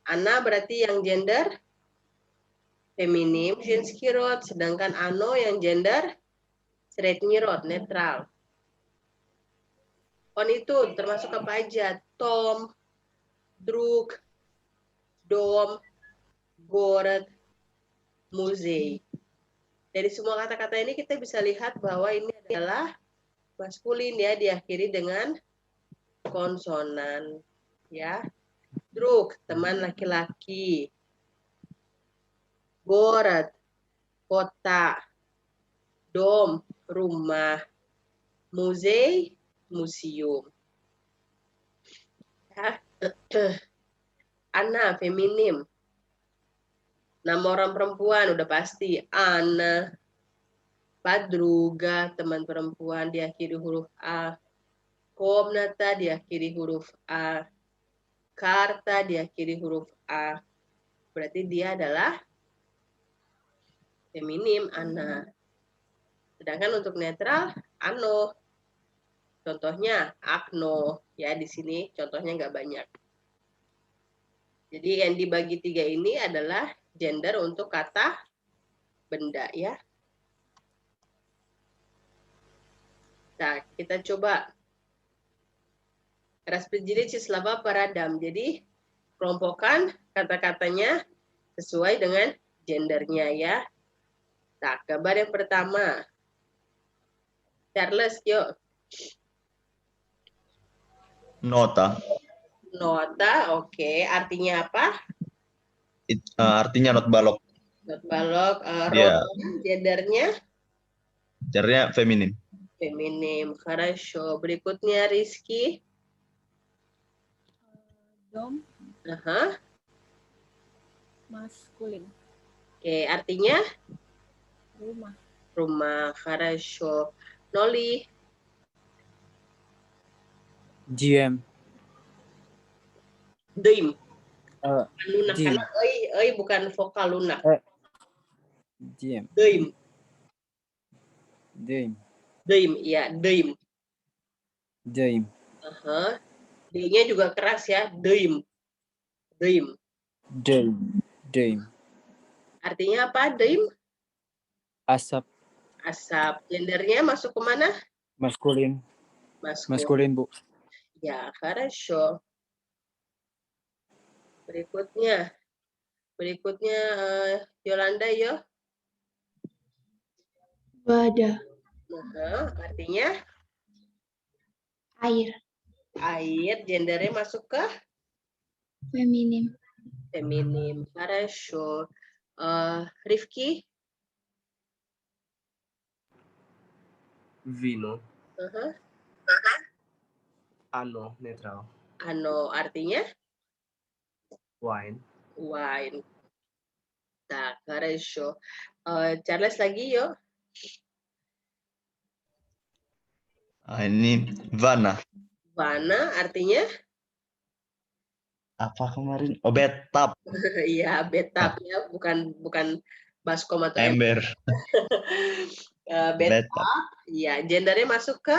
Ana berarti yang gender feminim, женский род. Sedangkan Ano yang gender средний род, netral. On itu termasuk apa aja? Tom, друг, дом, город, музей. Dari semua kata-kata ini kita bisa lihat bahwa ini adalah maskulin ya, diakhiri dengan konsonan ya. Друг, teman laki-laki. Город, kota. Dom, rumah. Muzei, museum. Ya. Ana, feminim. Nama orang perempuan udah pasti. Ana. Padruga, teman perempuan diakhiri huruf A. Komnata diakhiri huruf A. Karta diakhiri huruf A. Berarti dia adalah feminim, Ana. Sedangkan untuk netral, Ano. Contohnya, Akno. Ya, di sini contohnya nggak banyak. Jadi yang dibagi 3 ini adalah gender untuk kata benda ya. Nah, kita coba распределите слова по родам. Jadi kelompokkan kata-katanya sesuai dengan gendernya ya. Nah, gambar yang pertama. Charles, yuk. Nota. Nota, oke. Artinya apa? Artinya not balok. Not balok. Iya. Roda, gendernya Gendernya feminim. feminim. Хорошо. Berikutnya Rizky. Dom, Aha. maskulin. Oke, artinya Rumah. rumah. Хорошо. Noli. GM. Dim. Eh, Lunak. Dim. Karena euy bukan vokal lunak. GM. Dim. Dame. Dim, iya, dim. Dame. Aha. D-nya juga keras ya. Dim. Dim. Dame. Dame. Artinya apa, dim? Asap. Asap. Gendernya masuk ke mana? Maskulin. Maskul. Maskulin, Bu. Ya, хорошо. Berikutnya. Yolanda, yo. Wadah. Aha. Artinya Air. air. Gendernya masuk ke Feminim. feminim. Хорошо. Rifki. Vino. Aha. Ano, netral. Ano, artinya Wine. wine. Tak, хорошо. Charles lagi, yo. Ini Vana. Vana, artinya? Apa kemarin? Oh, bathtub. Iya, betap ya, bukan baskom atau Ember. betap. Bathtub. Iya, gendernya masuk ke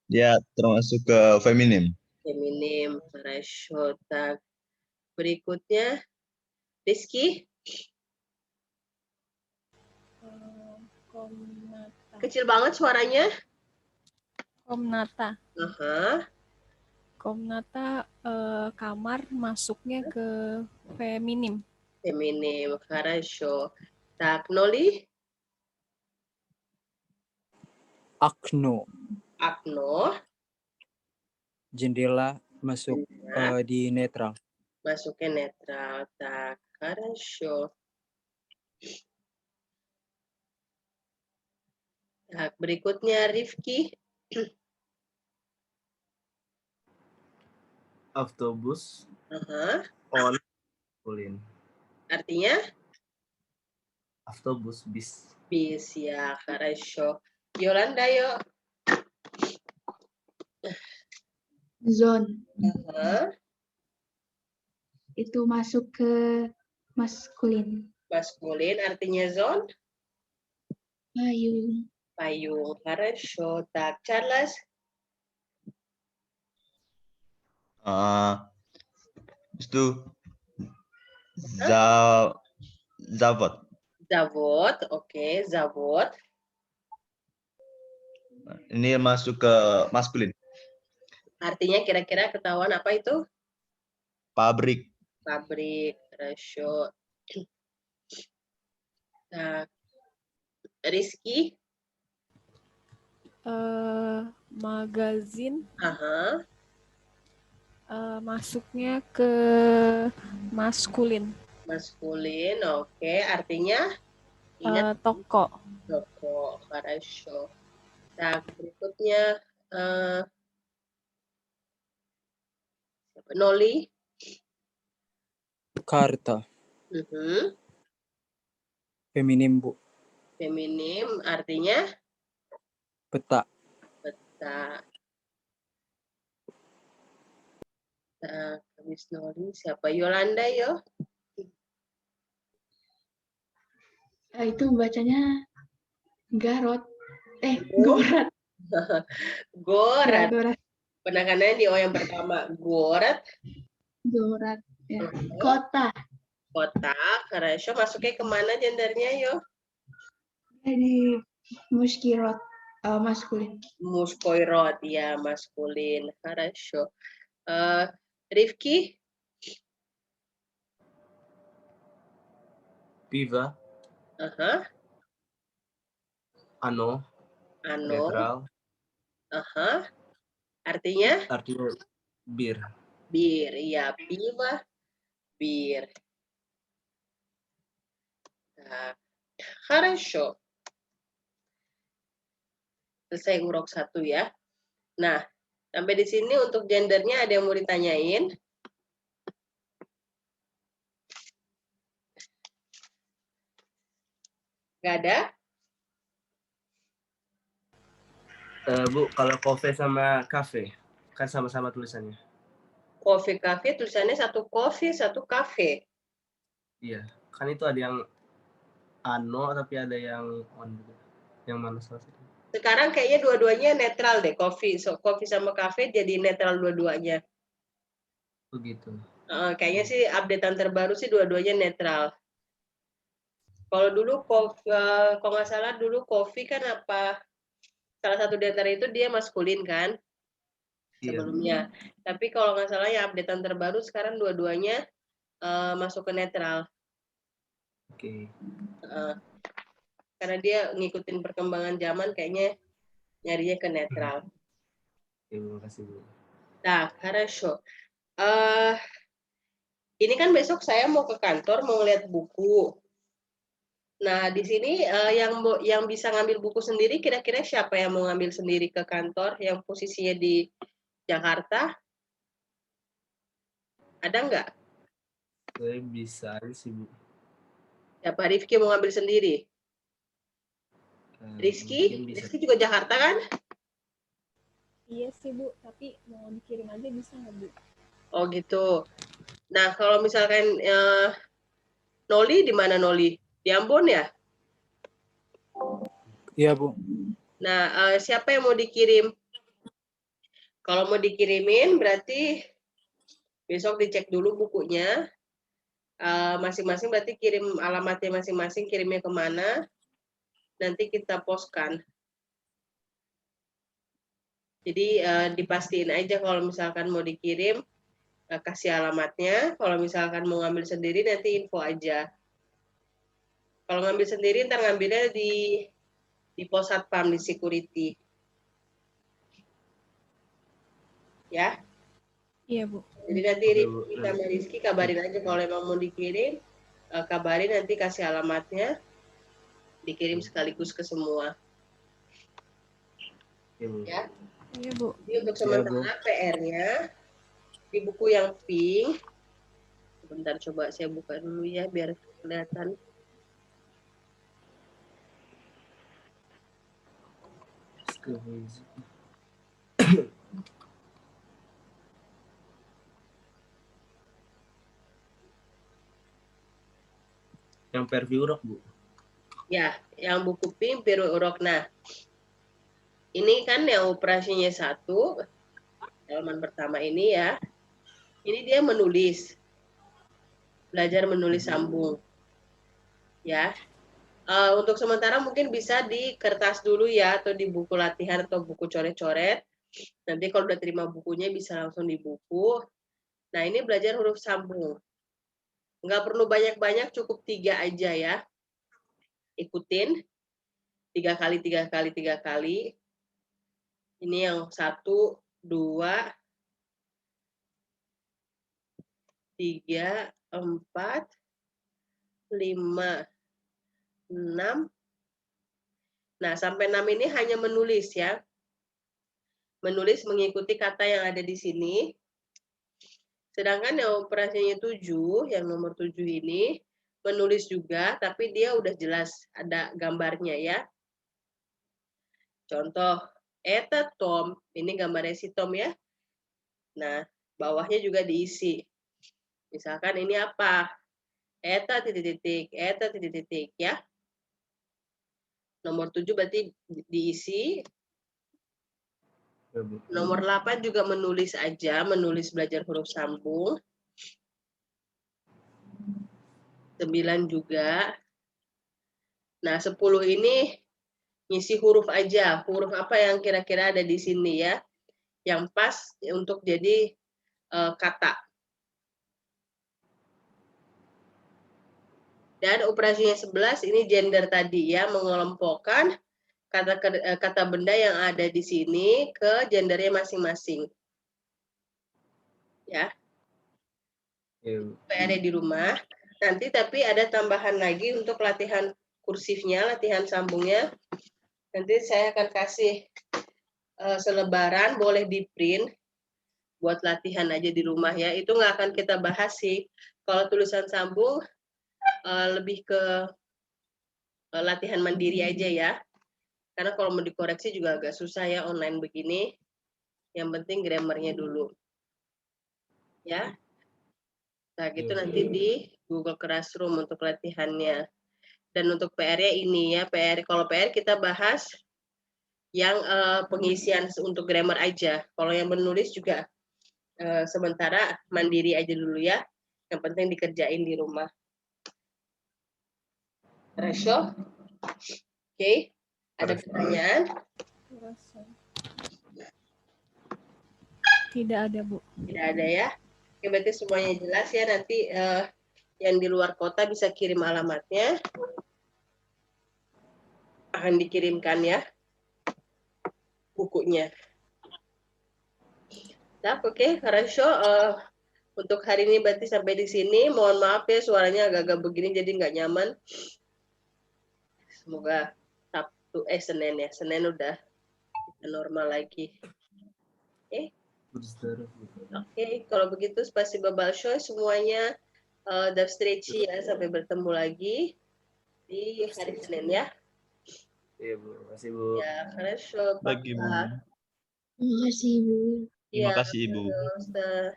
Dia termasuk ke feminim. feminim. Хорошо. Tak. Berikutnya Rizky. Komnata. Kecil banget suaranya. Komnata. Aha. Komnata kamar masuknya ke feminim. Feminim. Хорошо. Tak, Noli. Akno. Akno. Jendela masuk di netral. Masuknya netral. Tak, хорошо. Tak, berikutnya Rifki. Autobus. Aha. On. Maskulin. Artinya Autobus, bis. bis ya, хорошо. Yolanda, yuk. Zone. Aha, Itu masuk ke maskulin. maskulin artinya zone. Payung. Payung. Хорошо. Так, Charles. Itu za zavod. Завод. Oke, завод. Ini masuk ke maskulin. Artinya kira-kira ketahuan apa itu? Pabrik. Pabrik. Хорошо. Nah, Rizky. Magazin Aha. masuknya ke maskulin. Maskulin. Oke, artinya ingat Toko. toko. Хорошо. Nah, berikutnya Noli. Karta. Mhm. Feminim, Bu. Feminim artinya Peta. peta. Nah, habis Noli siapa? Yolanda yo. Itu bacanya Garot. Gorat. Ya, Gorat. Gorat. Penekanannya di O yang pertama. Gorat. Gorat. Ya. Kota. Kota. Хорошо. Masuknya kemana gendernya yo? Jadi muskirot. Maskulin. Muskoirot. Ya, maskulin. Хорошо. Rifki. Piva, Aha. ano, Ano. netral, Aha. Artinya artinya bir. bir. Ya, piva. Bir. Nah, хорошо. Selesai urok 1 ya. Nah, sampai di sini untuk gendernya ada yang mau ditanyain? Nggak ada? Bu, kalau kofe sama kafe, kan sama-sama tulisannya. Coffee cafe tulisannya satu coffee, satu cafe. Iya, kan itu ada yang ano, tapi ada yang on juga. Yang mana salah satu? Sekarang kayaknya dua-duanya netral deh. Coffee sama cafe jadi netral dua-duanya. Begitu. Kayaknya sih updatean terbaru sih dua-duanya netral. Kalau dulu kalau nggak salah dulu coffee kan apa? Salah satu di antara itu dia maskulin kan? Iya. Sebelumnya. Tapi kalau nggak salah ya updatean terbaru sekarang dua-duanya masuk ke netral. Oke. Karena dia ngikutin perkembangan zaman kayaknya nyarinya ke netral. Terima kasih, Bu. Nah, хорошо. Ini kan besok saya mau ke kantor mau ngeliat buku. Nah, di sini yang bisa ngambil buku sendiri kira-kira siapa yang mau ngambil sendiri ke kantor yang posisinya di Jakarta? Ada nggak? Saya bisa aja sih, Bu. Siapa? Rifki mau ngambil sendiri? Mungkin Rizky? bisa. Rizky juga Jakarta kan? Iya sih Bu, tapi mau dikirim aja bisa nggak Bu? Oh gitu. Nah, kalau misalkan Noli di mana Noli? Di Ambon ya? Iya, Bu. Nah, siapa yang mau dikirim? Kalau mau dikirimin berarti besok dicek dulu bukunya. Masing-masing berarti kirim alamatnya masing-masing, kirimnya kemana. Nanti kita postkan. Jadi dipastiin aja kalau misalkan mau dikirim, kasih alamatnya. Kalau misalkan mau ngambil sendiri nanti info aja. Kalau ngambil sendiri ntar ngambilnya di pos satpam di security. Ya. Iya Bu. Jadi nanti Oke, Bu. Rifki sama Rizky kabarin aja kalau emang mau dikirim, kabarin nanti kasih alamatnya, dikirim sekaligus ke semua. Oke, Bu. Ya. Iya Bu. Jadi untuk sementara PR-nya di buku yang pink. Sebentar coba saya buka dulu ya biar kelihatan. Excuse me. Yang Perviurok, Bu. Ya, yang buku PIM Piru Urok. Nah, ini kan yang operasinya 1, halaman pertama ini ya. Ini dia menulis. Belajar menulis sambung. Ya. Untuk sementara mungkin bisa di kertas dulu ya, atau di buku latihan atau buku coret-coret. Nanti kalau udah terima bukunya bisa langsung di buku. Nah, ini belajar huruf sambung. Nggak perlu banyak-banyak, cukup 3 aja ya. Ikutin. 3 kali, 3 kali, 3 kali. Ini yang 1, 2, 3, 4, 5, 6. Nah, sampai 6 ini hanya menulis ya. Menulis mengikuti kata yang ada di sini. Sedangkan yang operasinya 7, yang nomor 7 ini, menulis juga, tapi dia udah jelas ada gambarnya ya. Contoh, Eta Tom, ini gambarnya si Tom ya. Nah, bawahnya juga diisi. Misalkan ini apa? Eta titik-titik, eta titik-titik ya. Nomor 7 berarti diisi. Ya, Bu. Nomor 8 juga menulis aja, menulis belajar huruf sambung. 9 juga. Nah, 10 ini ngisi huruf aja. Huruf apa yang kira-kira ada di sini ya. Yang pas untuk jadi kata. Dan operasinya 11 ini gender tadi ya, mengelompokkan kata benda yang ada di sini ke gendernya masing-masing. Ya. Ya, Bu. PR di rumah. Nanti tapi ada tambahan lagi untuk latihan kursifnya, latihan sambungnya. Nanti saya akan kasih selebaran, boleh di print buat latihan aja di rumah ya. Itu nggak akan kita bahas sih. Kalau tulisan sambung lebih ke latihan mandiri aja ya. Karena kalau mau dikoreksi juga agak susah ya online begini. Yang penting grammarnya dulu. Ya. Nah, gitu nanti di Google Classroom untuk latihannya. Dan untuk PR-nya ini ya, kalau PR kita bahas yang pengisian untuk grammar aja. Kalau yang menulis juga sementara mandiri aja dulu ya. Yang penting dikerjain di rumah. Rasyo? Oke. Ada pertanyaan? Tidak ada, Bu. Tidak ada ya. Oke, berarti semuanya jelas ya. Nanti yang di luar kota bisa kirim alamatnya. Akan dikirimkan ya bukunya. Nah, oke, Rasyo. Untuk hari ini berarti sampai di sini. Mohon maaf ya suaranya agak-agak begini jadi nggak nyaman. Semoga Senin ya. Senin udah normal lagi. Oke. Oke, kalau begitu spasiba balshoy semuanya Davstrici ya, sampai bertemu lagi di hari Senin ya. Iya, Bu. Makasih, Bu. Ya, Rasyo. Bagi Bu. Terima kasih, Bu. Terima kasih Ibu. Ustaz.